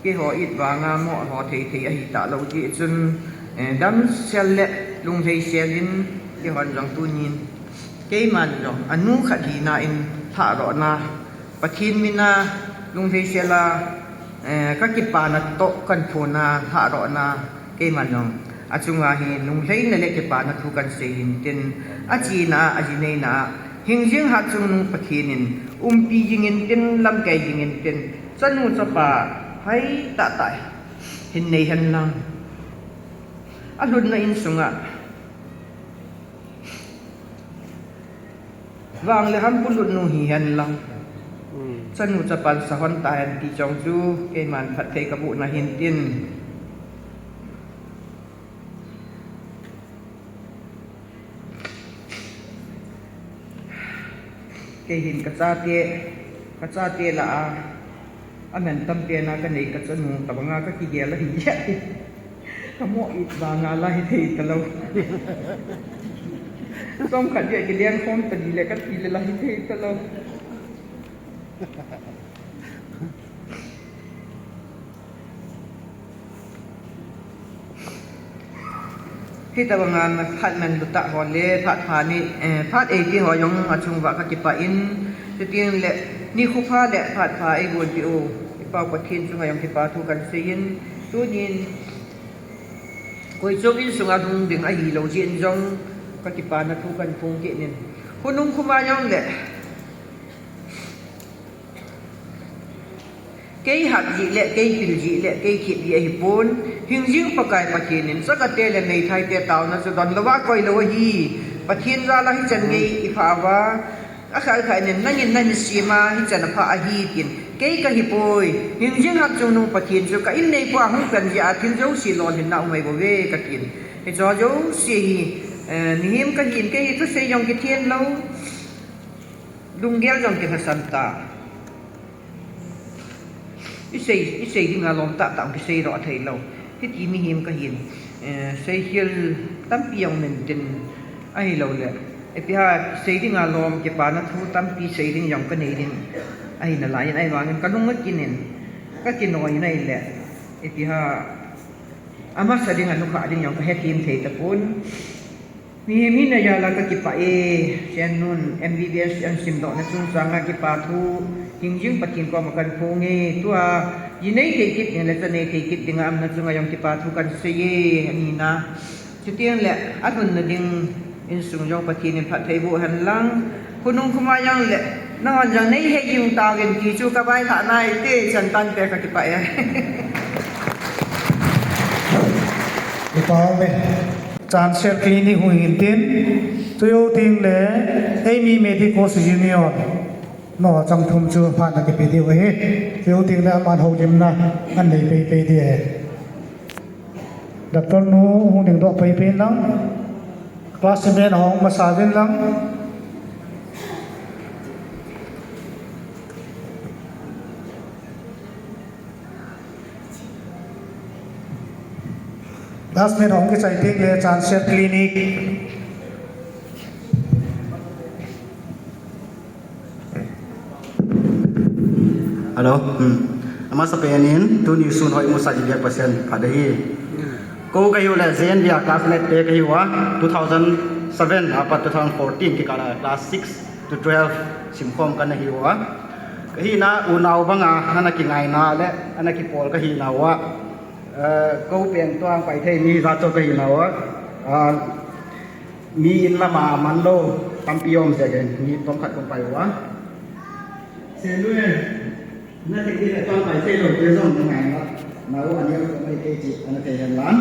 ke ho it wanga mo ho thei thei a hi ta lo ji chun dam sel le lung thei selin ke hon jong tu nin ke man jong anu khat hi na in tha ro na pathin mina lung thei sela ka ki pa na to kan phona ha ro na ke manong achunga hi lung hlei na le ke pa na thu kan se hin tin achi na aji nei na hingjing ha chung nu pathin pi jingin tin lam kai jingin tin chanu chapa hai ta tai hin nei han lang alun na in sunga wang le ham pulut nu hi han lang chanu chapan sahon tahan ti chong chu ke man phat thei ka bu na hin tin ke hin ka cha te la amen tam pe na ka nei ka chanu ta banga ka ki ge la hi ya ka mo it ba nga la hi thei ta lo som khat ye ke liang khom ta di le ka ti le la hi thei ta loที่ตะวันงานพัดมันลุตะฮอเลพัดพานี่พัดเอที่หอยงอาชุงวะกะกิปะอินจะเตียงแหละนี่คุพาแหละพัดพาไอ้บุญปิโอไอ้เป้าปะทินชุงหอยงที่ปาทุกันเซียนตู้ยินกวยจกอินสุงอาดุงดึงไอ้หีเหลาเจียนจงกะกิปานะทุกันพงเกนินคุณนุ่งคุมายองแหละke hat ji le ke pil ji le ke khit ye hi pon hing jing pakai pakinin sakate le nei thai te taw na chu don lawa koi lo hi pathin ra la hi chan ngei i pha wa a khai khai nen nangin nan sima hi chan pha a hi tin ke ka hi poi hing jing hat chu nu pathin chu ka in nei pa hu kan ji a thin jo si lon hin na mai bo ve ka tin he jo jo si hi ni him ka hin ke hi thu se yong ki thien lo lung gel jong ki hasan ta isei dinga lom ta ta ki sei ro thei lo hi ti mi him ka hin sei hil tam piang men tin ai lo le e pi ha sei dinga lom ke pa na thu tam pi sei ding yong ka nei din ai na lai ai wangin ka nung kinin ka kinoi nei le e pi ha ama sa dinga nu kha ding yong ka he tim thei ta pun mi na ya la ka ki pa e chen nun MBBS an sim do na chung sanga ki pa thu hingjing patin ko makan phonge tua yinei ke kit ne la tane ke kit dinga am na chunga yong ki pa thu kan se ye ani na chutiang le atun na ding in sung yong patin in phat thei bu han lang kunung khuma yang le na on jang nei he yung ta gen ki chu ka bai tha nai te chan tan pe ka ki pa e ki pa me chan sel clinic hu hin tin tuyo ting le amy medical union no chang thum chu phan na ke pe di we tuyo ting le man ho jim na an nei pe di e doctor nu hu ding do pe lang classmate hong ma sa din lang last में होंगे चाहिए ले चांसर clinic Halo, ama sa penin tu ni sun hoi musa ji pasien pada hi ko ka hiu le zen dia classmate te ka hiu 2007 apa 2014 ki kala class 6 to 12 sim khom kan hiu ka hi na unau banga hana ki ngai na le ana ki pol ka hi na wa ko pen tuang pai thei ni za cho ka hi na wa mi in la ma man lo tampiom se gen ni tom khat kom pai wa se lu na te ki le tuang pai se lo te zong ngai na na wa ani ko mai ke ji ana ke hen lan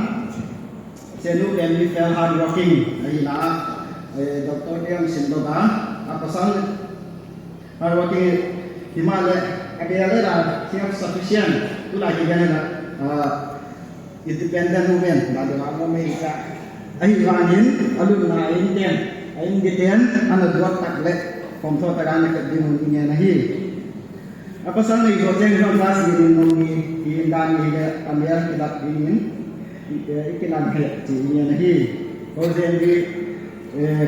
se lu pen mi fel hard working ai na Dr. Liam Sindoga apasal hard working himale abiyale la self sufficient tu la ki gana la independent women la de la America ai ranin alun na indian ai indien ana duat tak le kom tho ta dan ke di mun nya na hi apa sang ni go jeng ro las ni nong ni hi dan ni le amel kilat ni ikilan ke ti nya na hi ho jen di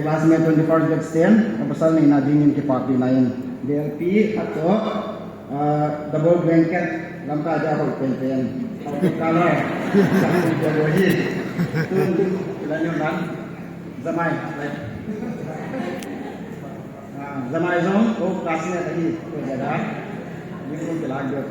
classmate 24 grade 10 apa sang ni na dingin ke party lain DLP atau double blanket lamka aja ho pen kalau jadi tu lanjut dan zamai zamai zong ko kelasnya tadi tu ada ini pun lanjut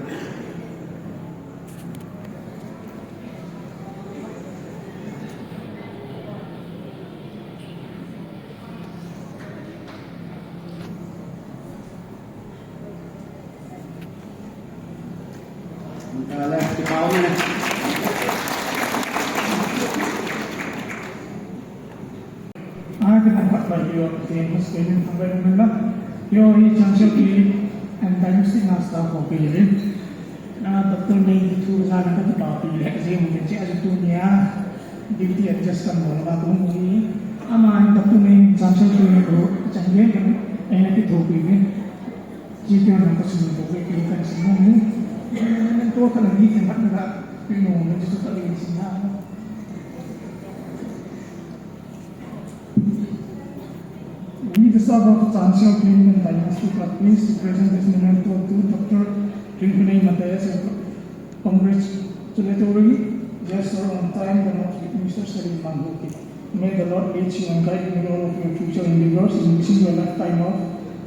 lah di bawah ni kita dapat bagi famous film alhamdulillah yo hi changsel ki and dynasty nasta ko pilih betul ni itu sana kan tapi je mungkin je ada dunia di adjust kan bola ba tu ni ama betul ni changsel ki ko change kan ena ki thopi ni jika nak semua tu ki kan semua ni tu kalau ni tempat nak pino ni tu tak boleh sini We decide about the Chancellor Clinic and Diagnostic Club please to present this memento to Dr. Rinkhune Matthias and congratulatory gesture on time the notes with Mr. Salim Mangoki. May the Lord lead you and guide you in all of your future endeavors in wishing you a lifetime of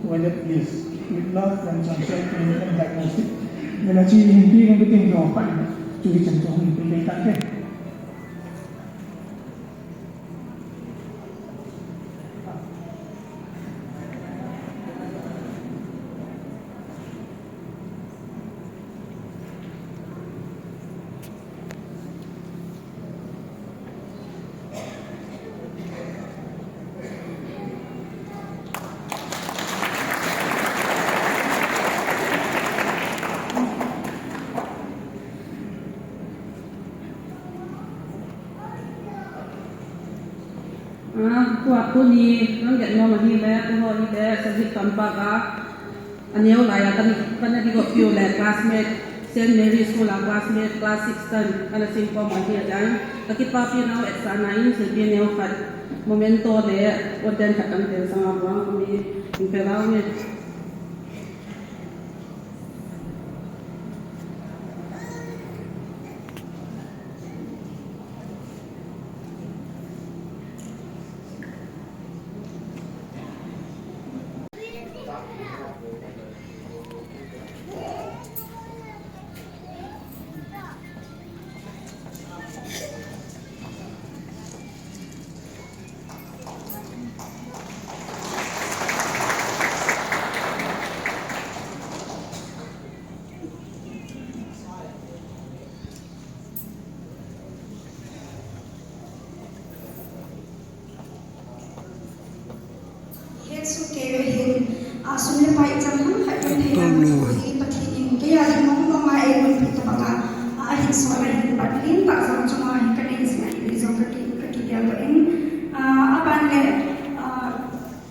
weather bliss. With love from Chancellor Clinic and Diagnostic. Ila chi hindi ng biting yo pa chui chen chong ni ta ke tu ni nang get no mani le tu ho ni de sabit tampa ka aneu la ya kan ni go pio le classmate St. Mary School classmate class 6 tan ana sing ko ma hi dan ki pa pi now at sa 9 se bi neu fat momento le oden ta kan te sa ba mi imperaw ni Sungai baik zaman hajat hajat pati kaya mong mama ewan kita bangga ahin suara ini batin tak sama cuma ikan ini sih ini zong kaki dia loin apa ni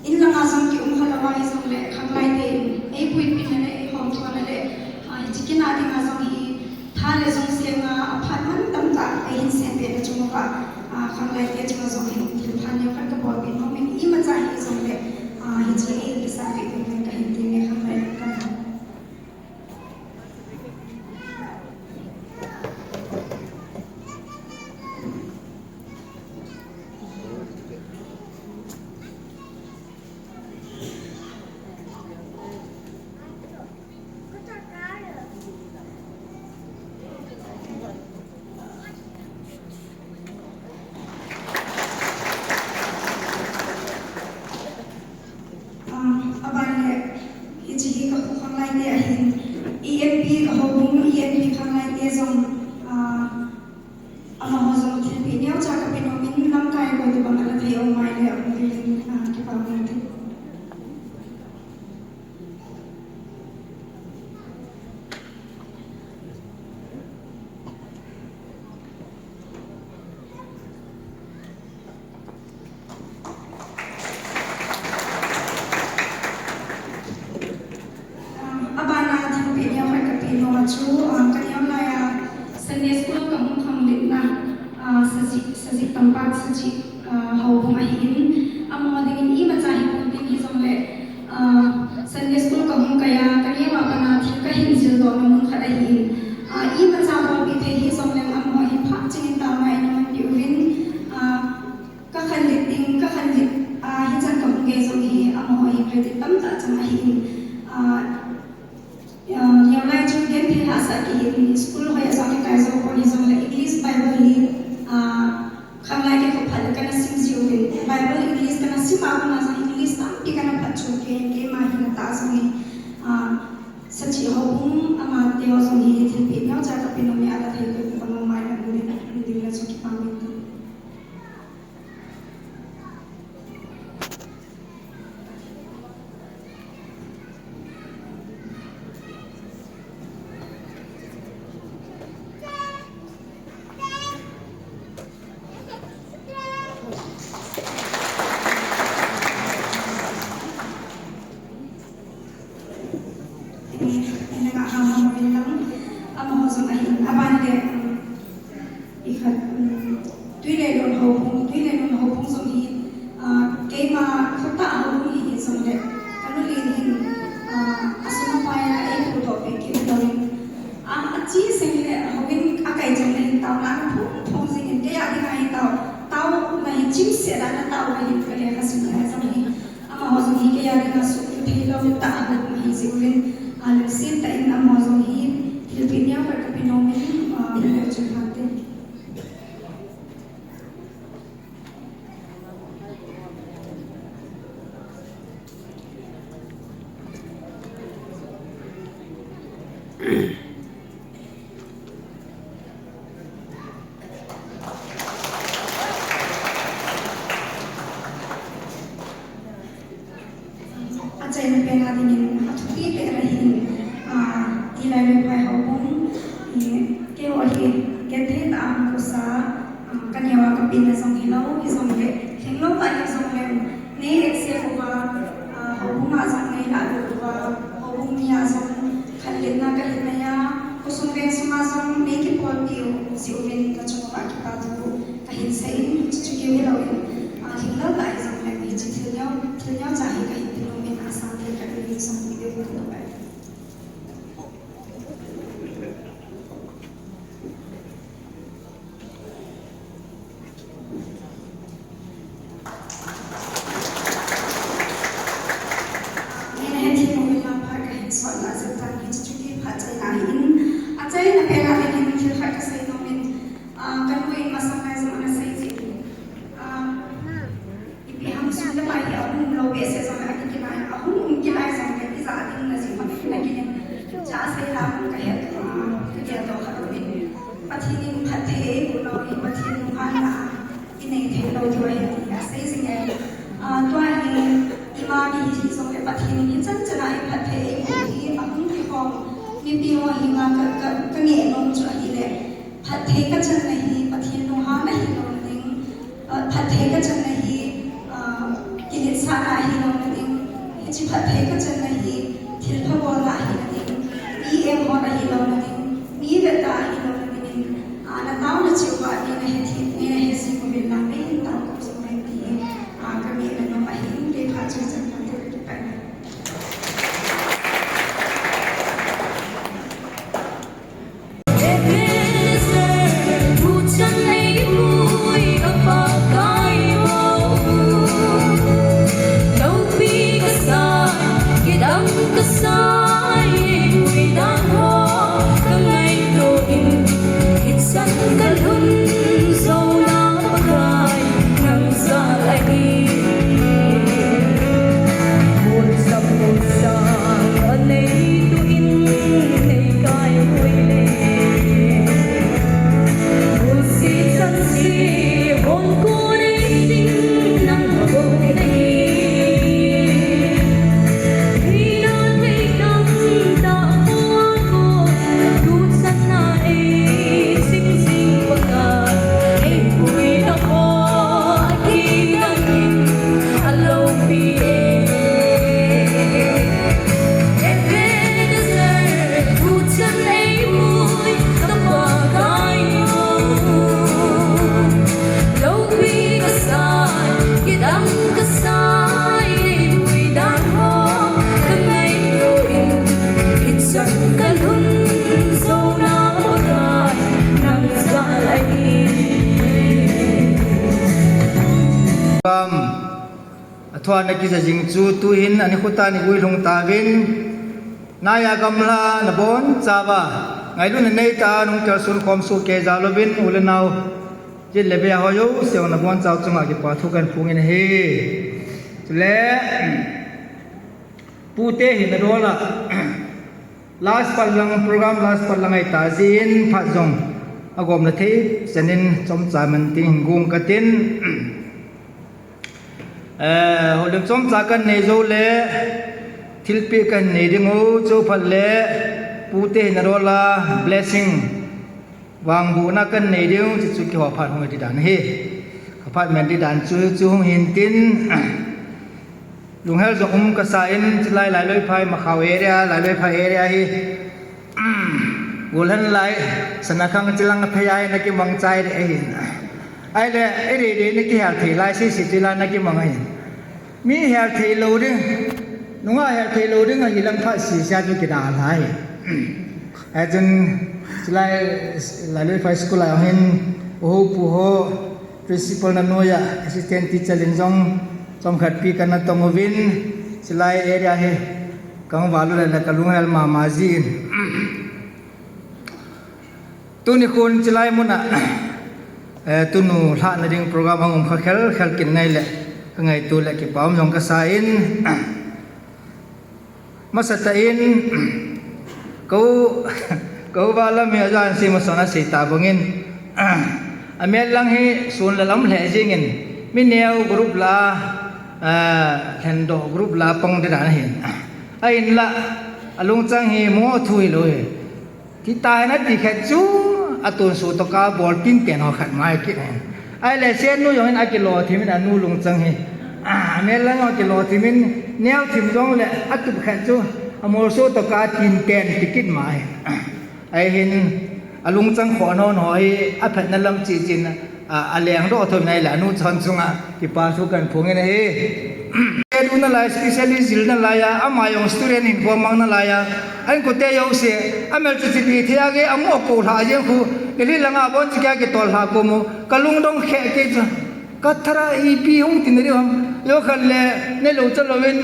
in lang asam ki halawa isong le khanglai de pui pin le hom thon le chicken adi asam hi thale zong senga aphatman tam ta ahin sen be cuma ka khanglai de cuma zong hi phan yo kan ka bol bin hom i ma cha hi zong le hi chi e bisa be ka hobung ENP khangai te jong ama ho jong thil pi neu cha ka pinomin lam kai ko tu bang ala thei o mai le ang ri ki pa ngai te abana thil pi neu ka pi no chu ka neu la ya Sunday school ka hum kham lit na saji tampak saji hobung a hin amo dingin I ma cha hi pum tin hi jong le Sunday school ka hum ka ya ka ni wa bana thil ka hin jil do na mun khada hin I ma cha ba bi the hi jong le amo hi phak ching ta mai na man yu win ka khan lit ding ka khan lit hi chan ka hum ge jong hi amo hi credit tam ta chang a hin yang lain juga dia pilih asal di school hoya sampai kaya sama pun yang sama English Bible ni, kami lagi kepada kena sim jiwin Bible English kena sim apa nasa English tapi kena baca ke mahina tak sini, seci hobung amat dia orang ini terpilih yang jaga penomia ada terpilih penomai dan boleh dibilang suki pamit. Get out. ทวานกิจจิงจูตุหินอันนี้ขุตานิกุยลงตาวินนายากำลานบอนจาบะไงลุนในตานุเกสุนคอมสุเกจาลวินอุลนาวจิเลเบียฮอยเสียวนบอนเจ้าจงอากิปาทุกันพุงินเฮและปูเตหินโรละ last palang program last palang ay tazin phajong agom na the sanin chom chaman ting gung katin holim chom cha kan nei zo le thilpi kan nei dingo chu phal le pute narola blessing wang bu na kan nei ding chu chu ki ho phat hoi ti dan he phat men ti dan chu hong hin tinลุงเฮลจะกระสายนจะไล่ลอยไฟมาเข้าเอเรียไล่ไฟเอเรียฮีกูเล่นไล่สนักขังจะลังพยายนักกิมังใจได้เห็นไอ้เล่ไอ้เด็กนักกิฮาร์ทีไล่สิจิลานักกิมังเห็นมีฮาร์ทีโลดิ้งนุ่งฮาร์ทีโลดิ้งไอ้ลังพัดสีชาจุกิดาไล่ไอ้จนจะไล่ลอยไฟสกุลไล่เห็นโอ้ผู้โห principal นันโนยา assistant teacher ลินจงสมขัดปีกันนะตงวินสลายเอเรียเฮกังวาลุเลยนะกลุงเฮลมามาจีนตุนิคุณสลายมุนะตุนูท่านดิ่งโปรแกรมของเขาเคลกินไงแหละไงตัวแหละกิปามยองกษาอินมาสตาอินกูว่าละมีอาจารย์สิมาสอนสิตาบงินอเมลังเฮส่วนละล้ำแหลจิงินมีแนวกรุ๊ปลาแฮนดอกรุ๊ปลาปองได้ด่าเห็นไอ้นั่นละลุงจังเฮโมถุยเลยที่ตายนัดที่แค่จูอตุนสูตกาบอลติ้งเตียนหอขัดไม้กินไอ้เลเซียนนู้ยังไอ้กิโลที่มันนู้ลุงจังเฮเมลังเอากิโลที่มันแนวถิ่มจงเลยอัตุแค่จูอโมสูตกาติ้งเตียนติกินไม้ไอ้เห็นลุงจังขอนอนหอยอภัยนั่นลำจีจินอาเลียงรอทนในแหละนู้ชนซุงอ่ะที่ปาสุกันพงเงินเฮเอ็ดอุนลายสเปเชียลิสต์นั่นลายอ่ะมายองสตูเดนต์พวกมังนั่นลายอันก็เตยเอาเสียอเมริกาที่ที่อาเกอโมกูหาเยอะคู่เรื่องละงาบอนที่แกเกตอลหากูมูกลุงดงแขกเกจกัทราอีพีหงตินเรื่องยกขันเล่ในหลวงจัลวิน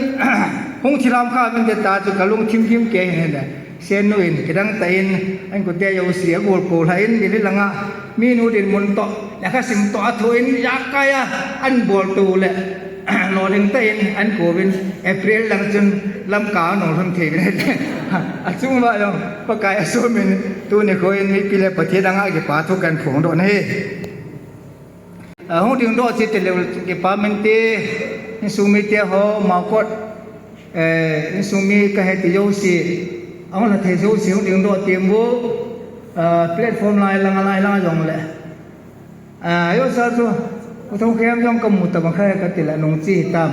หงที่รำข้าเป็นเดตาจุกลุงทิมเกยเห็นเลยเซนุอินกระดังเตยนอันก็เตยเอาเสียกูหาอินเรื่องละงามีนูดินมุนโตอยากสิมโตอัฐอินยากกายอันบอลตูเลยนอลิงเตนอันโควินเอพริลหลังจนลำกาหนอทันทีเลยอันซุ่มว่าอย่างปากกายอสุมินตัวนี้เขาเองมีปีเล่ประเทศดังอาเก็บปาทุกันผงโดนให้ห้องที่โดนสิเตเลวเก็บปาเมนเตนิสุมิเตหอมากดนิสุมิก็ให้ติโยสิเอาละเทโยสิห้องที่โดนเตรียมวัวแพลตฟอร์มไลน์ลังอย่างเลยยศตัวก็ต้องเข้มย่องกมุตตะบังคับกันติละนงจีตาม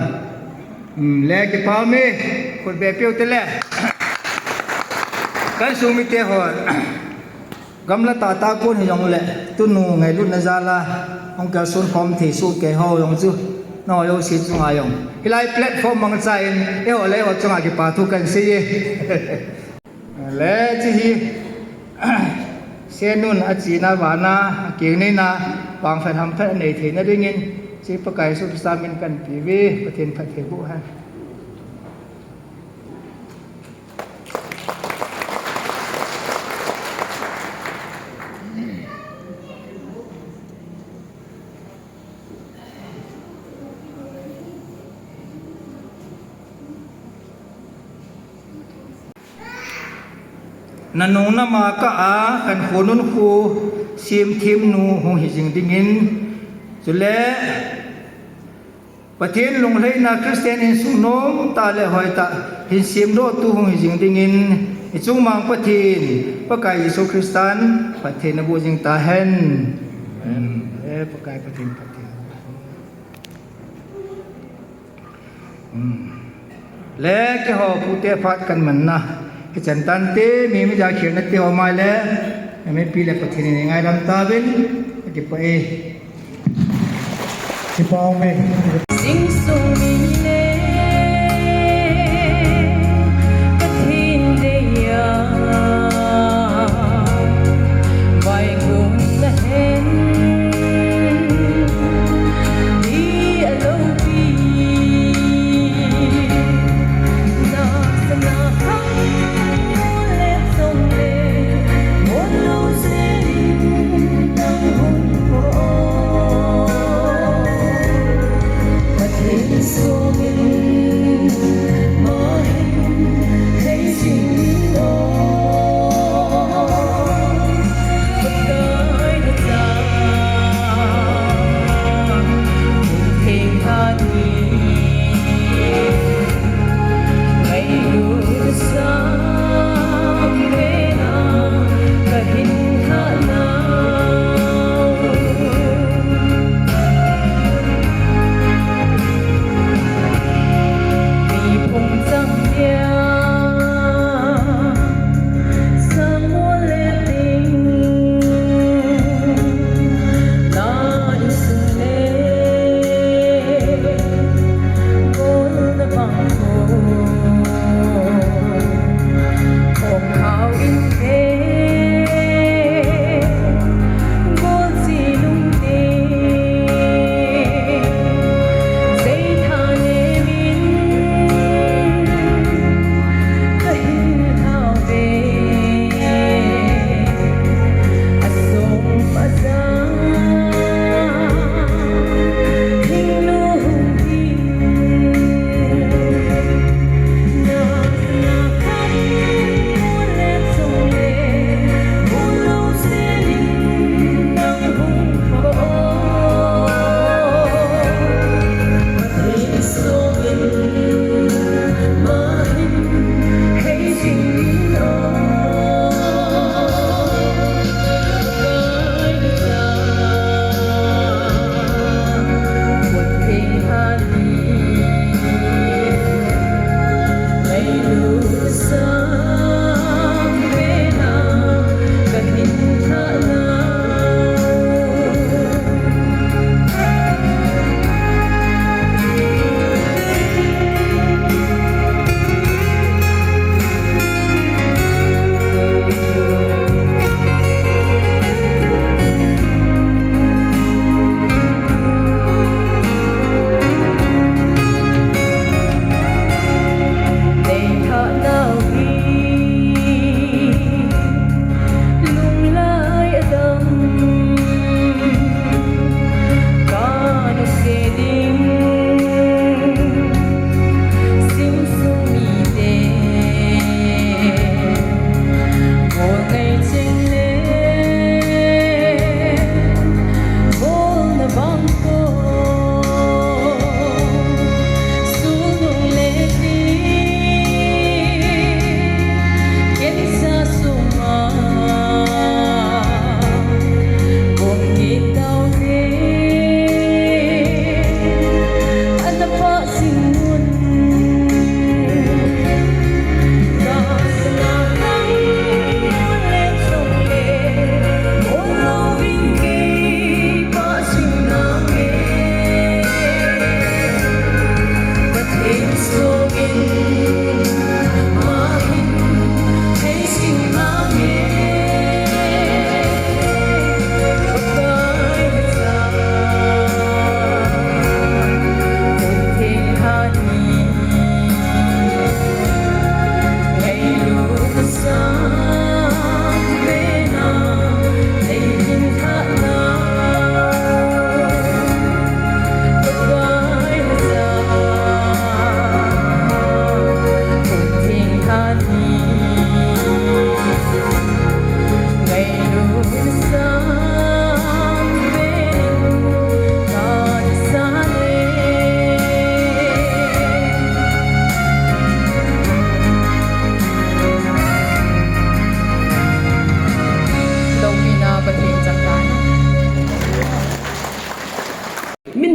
แล้วก็พามีคนแบบเปียวติละกันสูมิเตหอกำลังตากุนอย่างเลยตุนูไงรุ่นนจาลาองค์การส่วนความที่สู้แก่เขาอย่างจู่น้อยสิจุงอายังอีไลแพลตฟอร์มมังใจเอวอะไรว่าจุงอากิปาทุกันสิแล้วที่เซนุนอาจีนาวานาเกี่ยงนี่นะบางฝ่ายทำแท้ในเทนได้เงินสิประกายสุดสามินกันปีวีประเทศพัทเทบุฮะนันนงนามาก็กันโคนุนคูเสียมทิมนูหงหิจิงดิงินจุเลประเทศลงเลยนาคริสเตียนอินสุนงตาเลหอยตาหินเสียมโดตูหงหิจิงดิงินจุงมังประเทศประกายยิสุคริสตันประเทศนบูจิงตาเฮนประกายประเทศและก็หอผู้เตะพัดกันเหมือนนะจันตันเตมีมิจาเขียนนัดเตอมาแล้วไม่ปีเล็กประเทศนี้ไงลำตาเป็นเก็บไปที่พ่อแม่สิ่งสูงมีเล่กระทินเดียไว้กุนเห็นดีอโลบี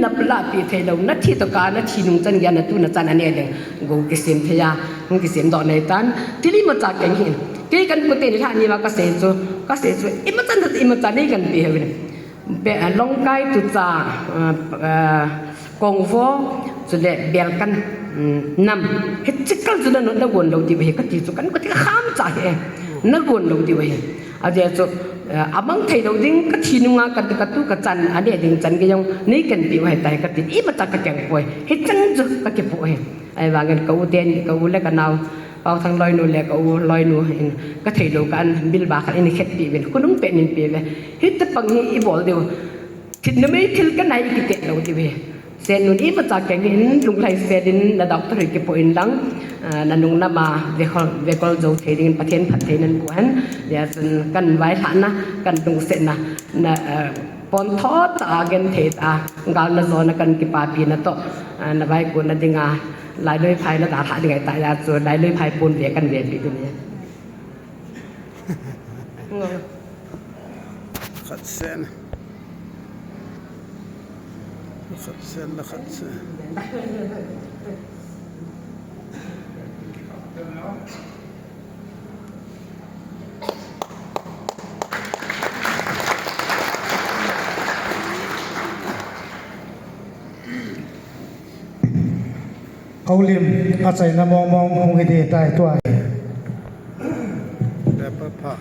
นับลาปีเทเรานัดที่ตกานัดที่นุงจันยานัตุนัจันอันนี้เดงกูกิเสมเทียงกิเสมดอกในตันที่นี่มาจากแกงหินเกี่ยกันปกติท่านี้มากเสจูอิมจันนี่กันปีเหวินเบลองไกตุจ่ากองฟอสุดเดเบลกันนำเฮ็ดจิกกันสุดนั้นนักวนเราที่ไปก็ที่สุกันก็ที่ข้ามจ่ายนักวนเราที่ไปอาจจะจุabang thai do ding ka thinunga ka tu ka chan ade ding chan ge yong nei kan pi wai tai ka ti i ma ta ka kyang poi he chang ju ka ke poi ai wa ngen ka u ten ka u le ka naw pau thang loi nu le ka u loi nu ka thai do kan bil ba ka ni khet pi ben ku nung pe nin pe ve he ta pang ni i bol de thit na me thil ka nai ki te lo ti ve sen nu i ma ta kyang hin lung lai se din na doctor ke po in dang nanung na ma ve kol zo thei ding pathen phat thei nan buan ya kan vai than na kan tung se na pon tho ta gen the ta gal na zo na kan ki pa pi na to na vai ko na dinga lai loi phai na ta tha ding ai ta ya zo lai loi phai pon ve kan ve pi tu ni khat sen la khat sen Kaulim acai na mong hong ide tai tuai Pepper pot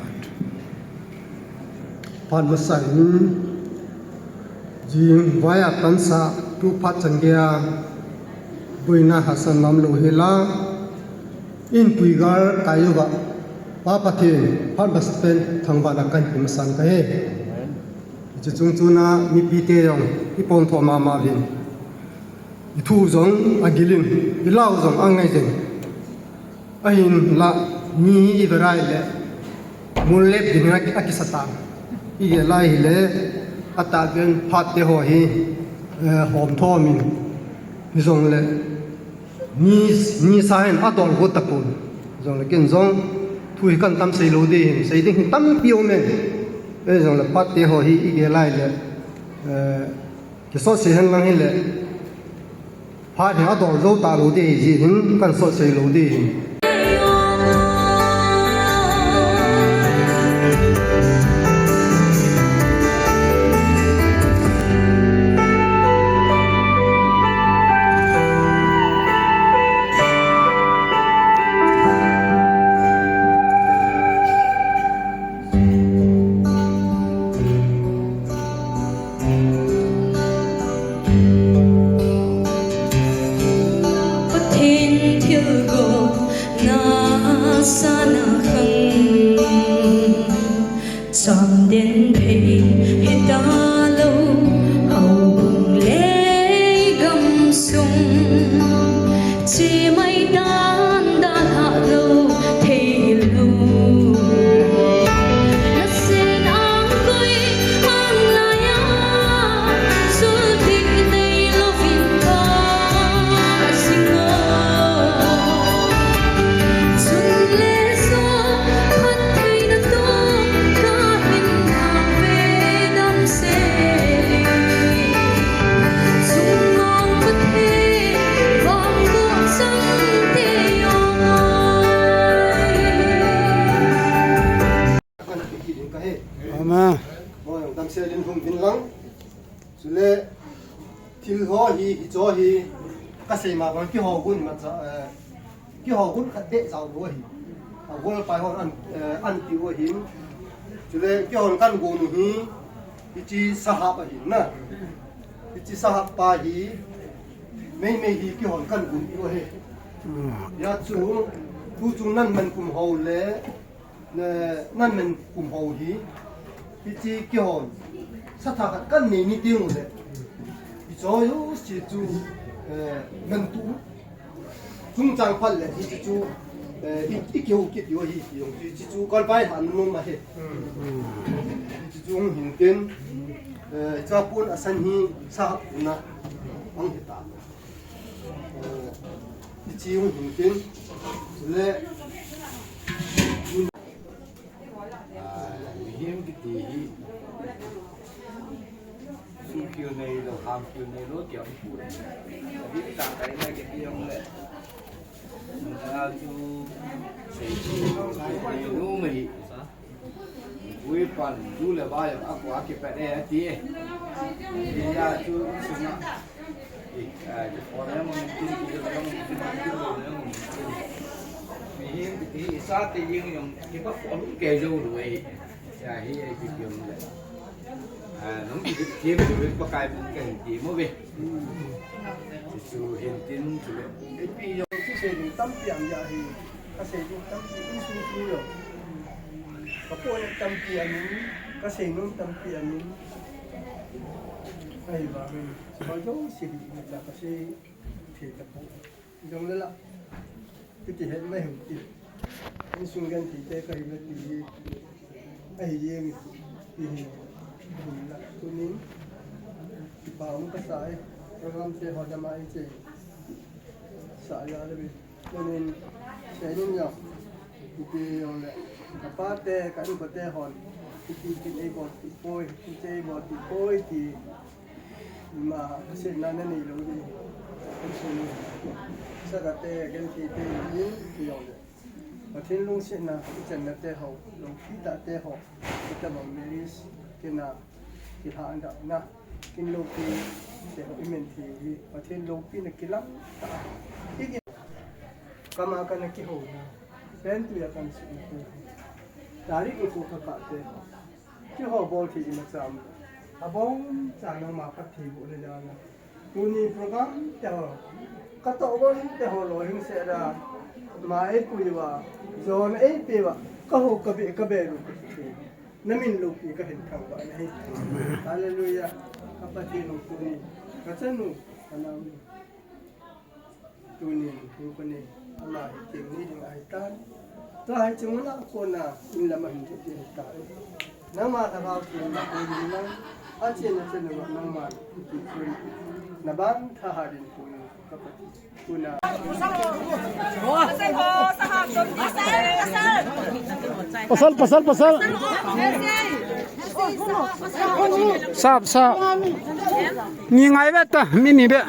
ผ่านมาใส่ยิงไว้อัตันสะทุพัดจังเกียบุยนาหัสนำโลหิลาอินปุยกาลกายุบะป้าปะเทพัดบัสเป็นทางบ้านกันพิมสันกะเฮจะจงจูนามีปีเตยองอีปอนทอมาวินอีทูจงอากิลินอีลาวจงอังไงเจงอาหินละมีอีเวรายเลมูลเล็บดินอากิสตานอีเกลายเลอัตตาเกนพัดเตหอฮีหอมทอมินนิจงเลนี่สายอัตอลกุตตะปุนจงเลเกนจงทุยกันตำใส่โลดีใส่ดิ้งตั้มเปียวเมนจงเลพัดเตหอฮีอีเกลายเลจะสอดเสียงลังฮีเลพัดอัตอลโลตาโลดีจีหินกันสอดใส่โลดีก็ใส่มาวันที่หอกุนมาจะที่หอกุนขัดเดะเจ้าด้วยวันไปหออันติวหินจุดเลยที่หอกันกูนุฮีที่จีสหปะหินนะที่จีสหปะหิไม่ฮีที่หอกันกูด้วยยาจูผู้จูนั่นมันกุมหอเลยนั่นมันกุมหอหีที่จีที่หอสถากันนี่ดิ้งเลยที่จอยสิจูมันตู้จุงจังพันเลยที่จูอีกเกี่ยวกับอยู่ที่จูก่อนไปหันนุ่มมาเหที่จูหินเต็นจะพูดอาศัยฮีสักนะอังเหตาที่จูหินเต็นเลยเฮียงกิตี คิวในเราทำคิวในรถเกี่ยวกับฝุ่นที่ต่างไปในเกี่ยวกับเลยเราจูใช้ที่นู้ไม่วิปันดูเลยว่าอย่างอักวาเก็บไปได้ที่ยาจูสนะจะพอแล้วมันกินกินแล้วมันกินแล้วมีที่ซาติยิงอย่างที่ว่าคนแก่อยู่ด้วยใช่ที่ไอ้ที่เกี่ยวเลยน้องที่เป็นประกายเป็นกันที่มั่วไปจูเห็นติ้นจูเลยไอ้พี่ยงที่เสียงตั้มเปียงยาฮีก็เสียงตั้มเปียงสูงสูงเลยก็พวกตั้มเปียงนี้ก็เสียงน้องตั้มเปียงนี้ไอ้บ้าเป็นเขาโยนสิ่งนี้จากก็เสียเทตะปูยงเลยล่ะที่ที่เห็นไม่เห็นที่นี่สูงกันที่เตะก็เห็นเลยที่ไอ้ยังที่เห็นละตัวนี้ที่ป่าวมันก็สายโปรแกรมเสียหัวจะมาอีกทีสายอะไรไปตัวนี้ใช้นิ่งอย่างที่อย่างเลยกับป้าเตะกับลูกเตะหอนที่กินไอ้บอลที่โป้ยที่เจ้บอลที่โป้ยที่มาเส้นนั้นนี่รู้ดีเป็นส่วนสักเตะกันที่เตะยิ่งที่อย่างเลยพอทิ้งลงเส้นนั้นที่จะนัดเตะเขาลงที่ตัดเตะเขาที่จะบอกเมลิสกินน่ะที่หาอันดับนะกินโลกีเดี๋ยวอิมเมนทีประเทศโลกีนักกีฬาที่กินกรรมการนักกีฬาเป็นตัวอย่างสุดยอดดาริกุฟุกะปะเตที่เขาบอลที่อิมซามอาบองจางนังมาปัตติบุเรจานะตัวนี้โปรแกรมเดี๋ยวก็ตัวบอลเดี๋ยวเราหิ้งเสร็จมาเอปุยว่าโซนเอปีว่าก็หูกระเบกระเบรุน้ำมินลูกอีกเห็นคำว่านี่ฮาเลลูยาข้าพเจ้าลูกตัวนี้ก็จะนูอันนั้นตัวนี้ลูกนี้อัลลอฮ์เก่งนี่ยังไงกันตัวให้จงละคนน่ะอินละมันจะเป็นตายน้ำมาถ้าเราเก่งนะคนนี้นั่งอาเจียนจะนึกว่าน้ำมาที่คุยน้ำบ้านถ้าหาดินคุยข้าพเจ้าคุณน่ะpasal sap ni ngai vet ta mini be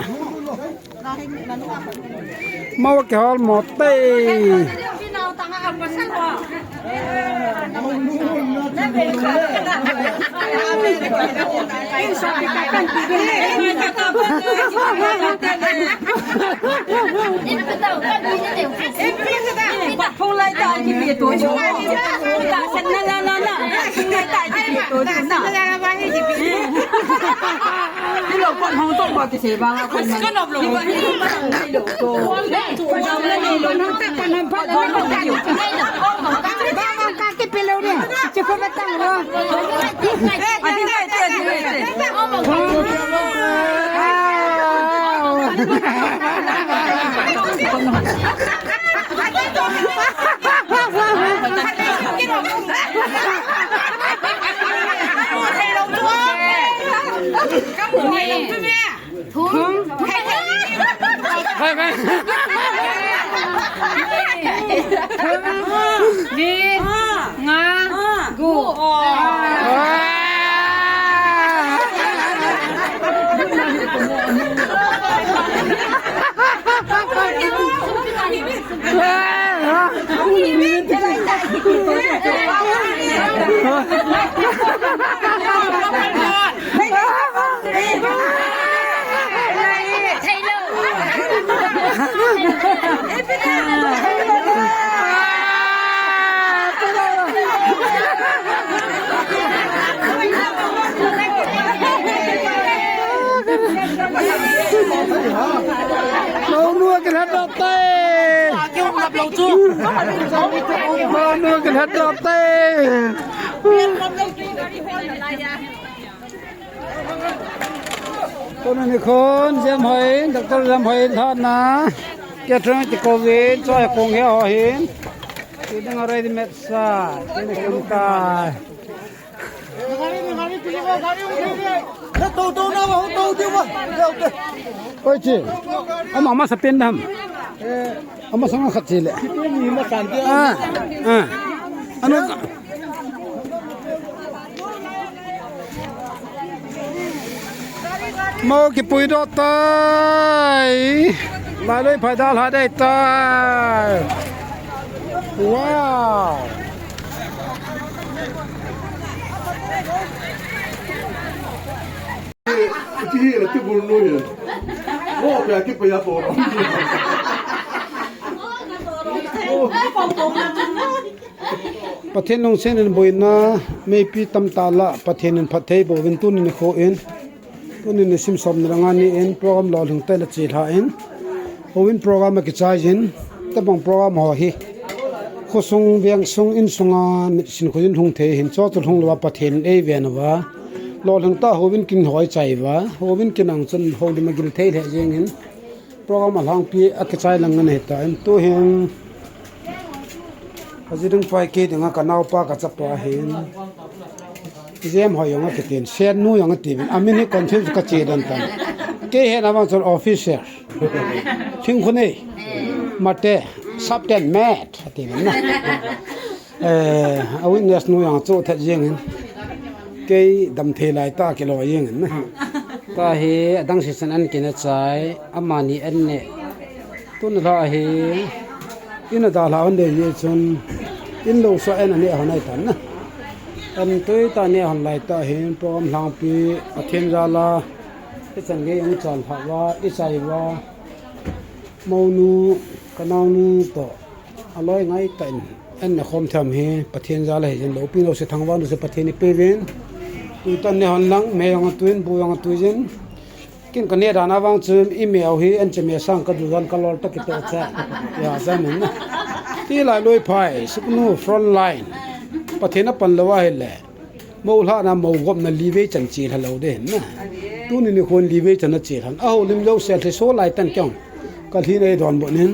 mau ke hol mote phong lai ta ji bi to jo ta san na la phong lai ta ji bi to jo na la ba hi ji bi ni lo kon hong to ba ti se ba nga kon ka no lo ba ni ma ni lo to ja la ni lo na ta kan pa la ni ta ju ka ke pe lo ni che ko ba tang lo a ti te Mau nuôi cái hết đọt tê. Kêu ngập lầu chưa? Mau nuôi cái hết đọt tê. Con này con xem thấy, đặc tôi xem thấy thật na. Cái trứng chỉ có gì cho cùng cái họ hiến. Cái đừng ở đây thì mệt xa, cái này không cài. Ôi chị, ông mà sắp bên đâm, ông mà sang khát gì lệ? Anh เมากี่ปุ๋ยดอกตายมาเลยพายดาลหาได้ตายว้าวที่นี่แหละที่บุญลุยโอ้ยคิดไปยาโปรประเทศนงเซนนบอยนาไม่ปีตำตาละประเทศนั้นพัทเทบวินตุนินโคเอ็นตุนินซิมสมนรงานนี้เอ็นโปรแกรมหล่อถึงเตลจีลาเอ็นโอวินโปรแกรมมากิจายจินแต่บางโปรแกรมหอฮีโคสงเวียงสงอินสงานสินคุยินทงเทหินจอตุทงลวประเทศเอเวียนวะหล่อถึงตาโอวินกินหอยใจวะโอวินกินอังจนโอดิมากินเทเหเจงหินโปรแกรมมาหลังปีอักษายลังเงินเหตุเอ็นตัวเฮงอาจจะต้องไปเกี่ยงกับนาวปากกับจับปลาเห็นเยี่ยมหอยยังก็เตียนเสียนนู้ยังก็เตียนอามินี่คอนฟิวส์ก็เจดันตันเกี่ยงว่าจะออฟฟิเซอร์ชิงคนนี้มาเตะซับเทนแมทเตียนนะเอาวินเนสนู้ยังโจ้ทัดยังเกี่ยดำเทลายตาเกลอยยังนะตาเฮดังสิสันอันกินใจอามานีอันเนี่ยตุนละเฮอินดาลาอันเดียจนอินโลสเอ็นอันนี้หันไอตันนะอันตัวตาเนี่ยหันไลตาเห็นโปรแกรมหลังปีอาเทนจาลาที่สังเกตยังจันทว่าอิสัยว่าเมานูกันนานูต่ออร่อยไงแต่อันนี้คอมทำให้ประเทศจาลาเห็นเราปีเราเสทางวันเราเสประเทศนี้เปลี่ยนตัวตาเนี่ยหันหลังแม่ยังตัวบุยังตัวเจนกินกันเนี่ยด้านว่างซึมอีเมลฮีอันจะมีสั่งกระดูกกันลอลตะกิตเจ้าอย่าจำนะที่หลายลุยพายสุกนูฟรอนไลน์ประเทศนั้นปันละว่าเห็นแหละมูลค่านะมูกบนั่นลีเวจันจีฮัลโหลเด่นนะตัวนี้คนลีเวจันจีฮันเอาลิมโลเซลที่โซ่ไลตันจ้องก็ที่ในดอนบนนี้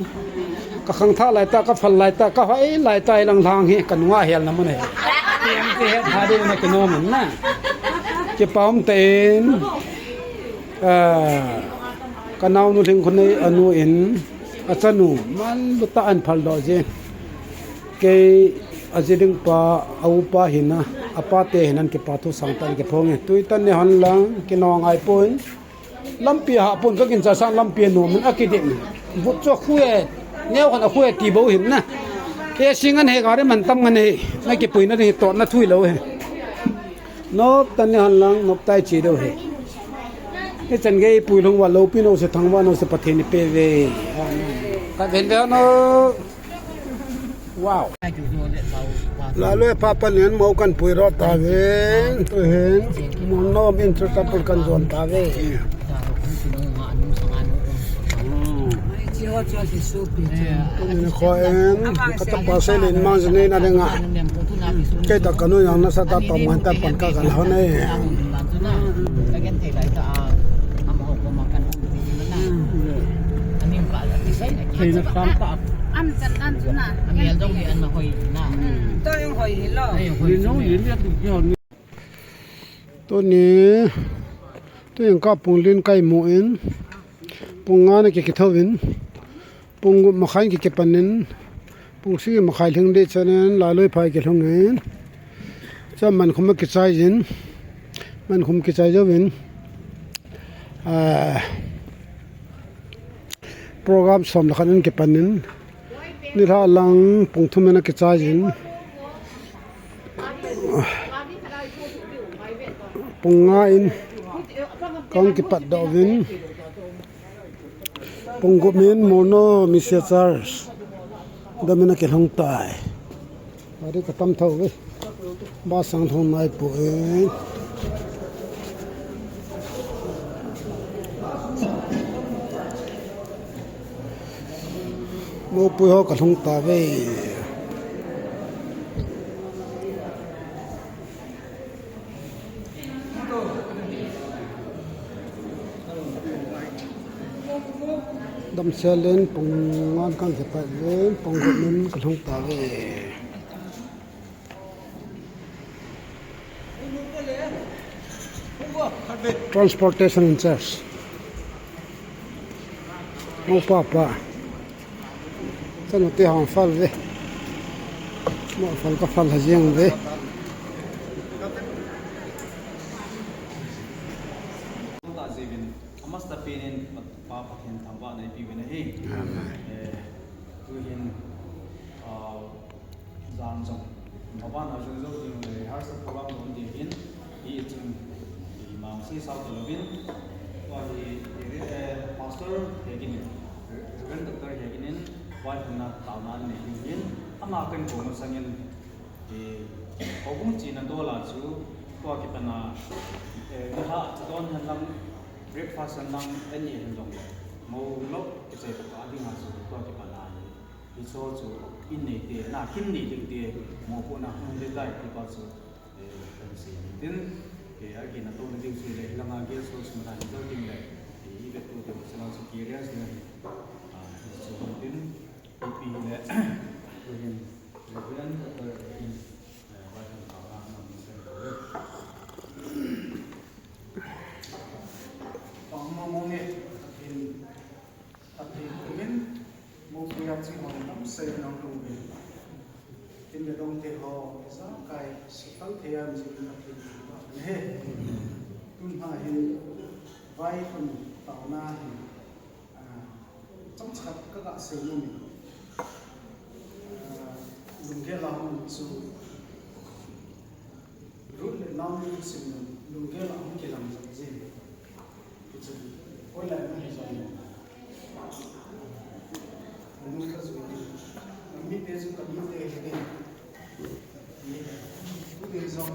ก็ขังท่าไลตาก็ฟันไลตาก็ไอ้ไลตาลังๆเฮกันว่าเฮลนะมันเฮเตรียมเตะพาดีมากินนมนะจะป้อมเต็นกันเอาหนูถึงคนในอนุเอ็นอาจารย์หนูมันลุตาอันพัลดอเจเกอาจจะดึงปาเอาปาหินะอาปาเตหินันเก็บปาทุสังตันเก็บพงเงตุยตันเนี่ยหันหลังกินนองไอปุ่นลำเปียหาปุ่นก็กินจะสร้างลำเปียหนูมันอักกิเดนบุตรคุยเนี่ยคนคุยตีบ่เห็นนะเอชิงันเฮกอะไรมันตั้มกันเฮไม่เก็บปุ่นนั่นเฮตอดนั่นทุยเราเฮนบตันเนี่ยหันหลังนบไตจีเดียวเฮที่จันเกยปุยลงว่าเราพี่น้องจะทางว่าเราจะประเทศนี้เปเวก็เป็นแล้วเนาะว้าวแล้วเลยพาปนเห็นเมากันปุยรอตาเวนตัวเห็นมันน้อมอินทรัพย์กันจนตาเวตัวนี้คอยก็ต้องภาษาเล่นมันจะเนี่ยนั่นเองอ่ะแค่ตะกันนู้นยังน่าจะตัดต่อมันแต่ปันกันกันแล้วเนี่ยที่นักการตัดอันจันอันจุน่ะอันนี้ต้องมีอันมาหอยน่ะต้องยังหอยหินหรอหินน้องหินเรียกตุกยอดตัวนี้ตัวยังก็ปุ่งลิ้นไก่หมูอินปุ่งงานเกี่ยวกับเท่าอินปุ่งมาขายเกี่ยวกับปันนินปุ่งซื้อมาขายถึงเด็ดฉะนั้นลายลอยพายเกี่ยวกับเงินจะมันคงไม่กิจใจยินมันคงกิจใจเจ้าวินโปรแกรมสมแล้วกันเก็บปันนินนี่ถ้าหลังปุ่งทุ่มมันกิจใจยินปุ่งง่ายกองเก็บปัดดอกวินปุ่งกุมินโมโนมิเซียซาร์สดำเนินการห้องตายอะไรก็ตั้มเท่าเว้ยบ้าสังทองนายปุ๋ยโมปุยเขากระทงตาเว้ยดำเชลเลนปงงานกันเก็บไปเลนปงกุมินกระทงตาเว้ยtransportation in charge mau papa Tanu hang fal ve mo fal ka fal hajiang ve zevin amasta penin pa pakhen thamba nai pi wena he tu hin zang jong maba na jong jong ding le har sa program don de hin I chung imam si sa to lovin wa hi pastor hegin reverend doctor hegin wa na tawnan ne hin ama kan ko ma sangin Obung China dola chu ko ki pana ha don han lam breakfast han lam ani han dong mo lo ke se ka ding ha chu ko ki pana ni so chu in nei te na kin ni ding te mo ko na hung de dai ki pa chu kan si tin ke a ki na to na ding si le la ma ge so sma na do ding le I be to de sa na su ki ria si na so tin pi le rin ren ta in Pangmamone atin kumin mo kuyat si mo nam say nang lubi tin le dong te ho isa kai sikal theyam si atin he tun ha he vai kun tauna he cham chat ka ga se lu mi lung ge la hum su rul le nam sim lung ge la hum ke lam je Hola, no es ahí. Nunca supe. A mí te es un camino de gente. Tú te son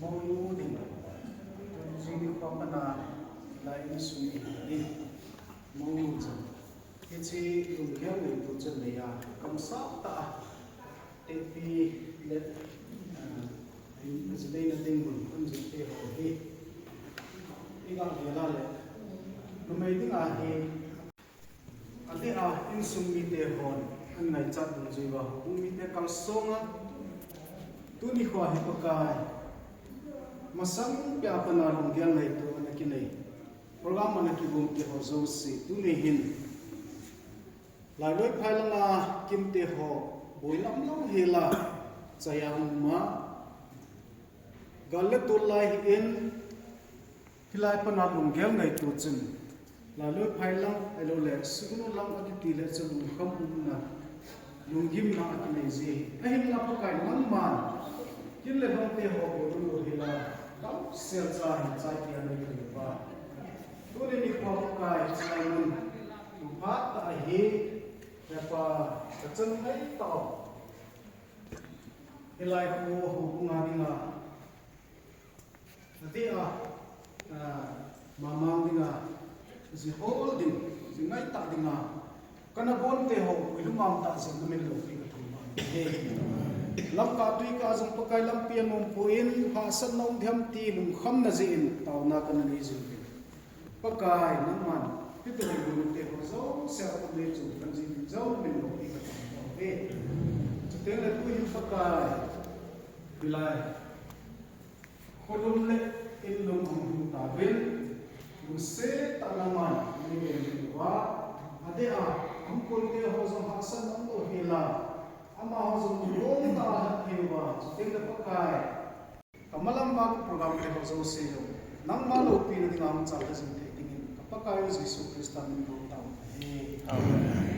muy útil. Tú me papana la insumi. Muy útil. Iti yung kaya ito dyan na ya. Kamsata. Tepi let. Sabihin natin mo. Kung sabihin ko. Igang kilala. Lumay ding ahi. Ate in sumite hon. Ang naichat ng jiwa. Umite kalsonga. Tuni ko ahi pagkay. Masang piapanarong gyang na ito na kinay. Programa na kibong kiho zosi. Tuni hin. Laloy pala nga kimte ho. Builam lang hila. Sayang ma. Galetulay in. Hilai panarong gyang na ito dyan. Lalo pailang alole siguro lang agitile sa lungkam na lunggim na akinezi ahim na pakai nang man kinle bante ho ko hila kam sel sa hi ki ano ni ba tuni ni ko pakai samun upat ta hi pa tsan hai ta hilai ko hu ngani na mamang dinga si holding si ngai ta dinga kana bonte ho ilumam ta sa namin lo ki thuma lam ka tui ka jang pakai lam pian mom puin ha san nom dhiam ti lum kham na jin taw na kana ni jin pakai naman pitu ni bonte ho zo sa ta le chu kan jin zo min lo ki thuma be te le tu hin pakai bilai kholum le in lum hum ta bil Use tanaman ni wa ade angkol te ho zo hasan ang to hila ama ho zo long ta hewa ting da pakai kamalam ba program te ho zo se yo nang malo pi na dingam cha ka jin te tingin pakai Jesus Kristan ni ro ta amen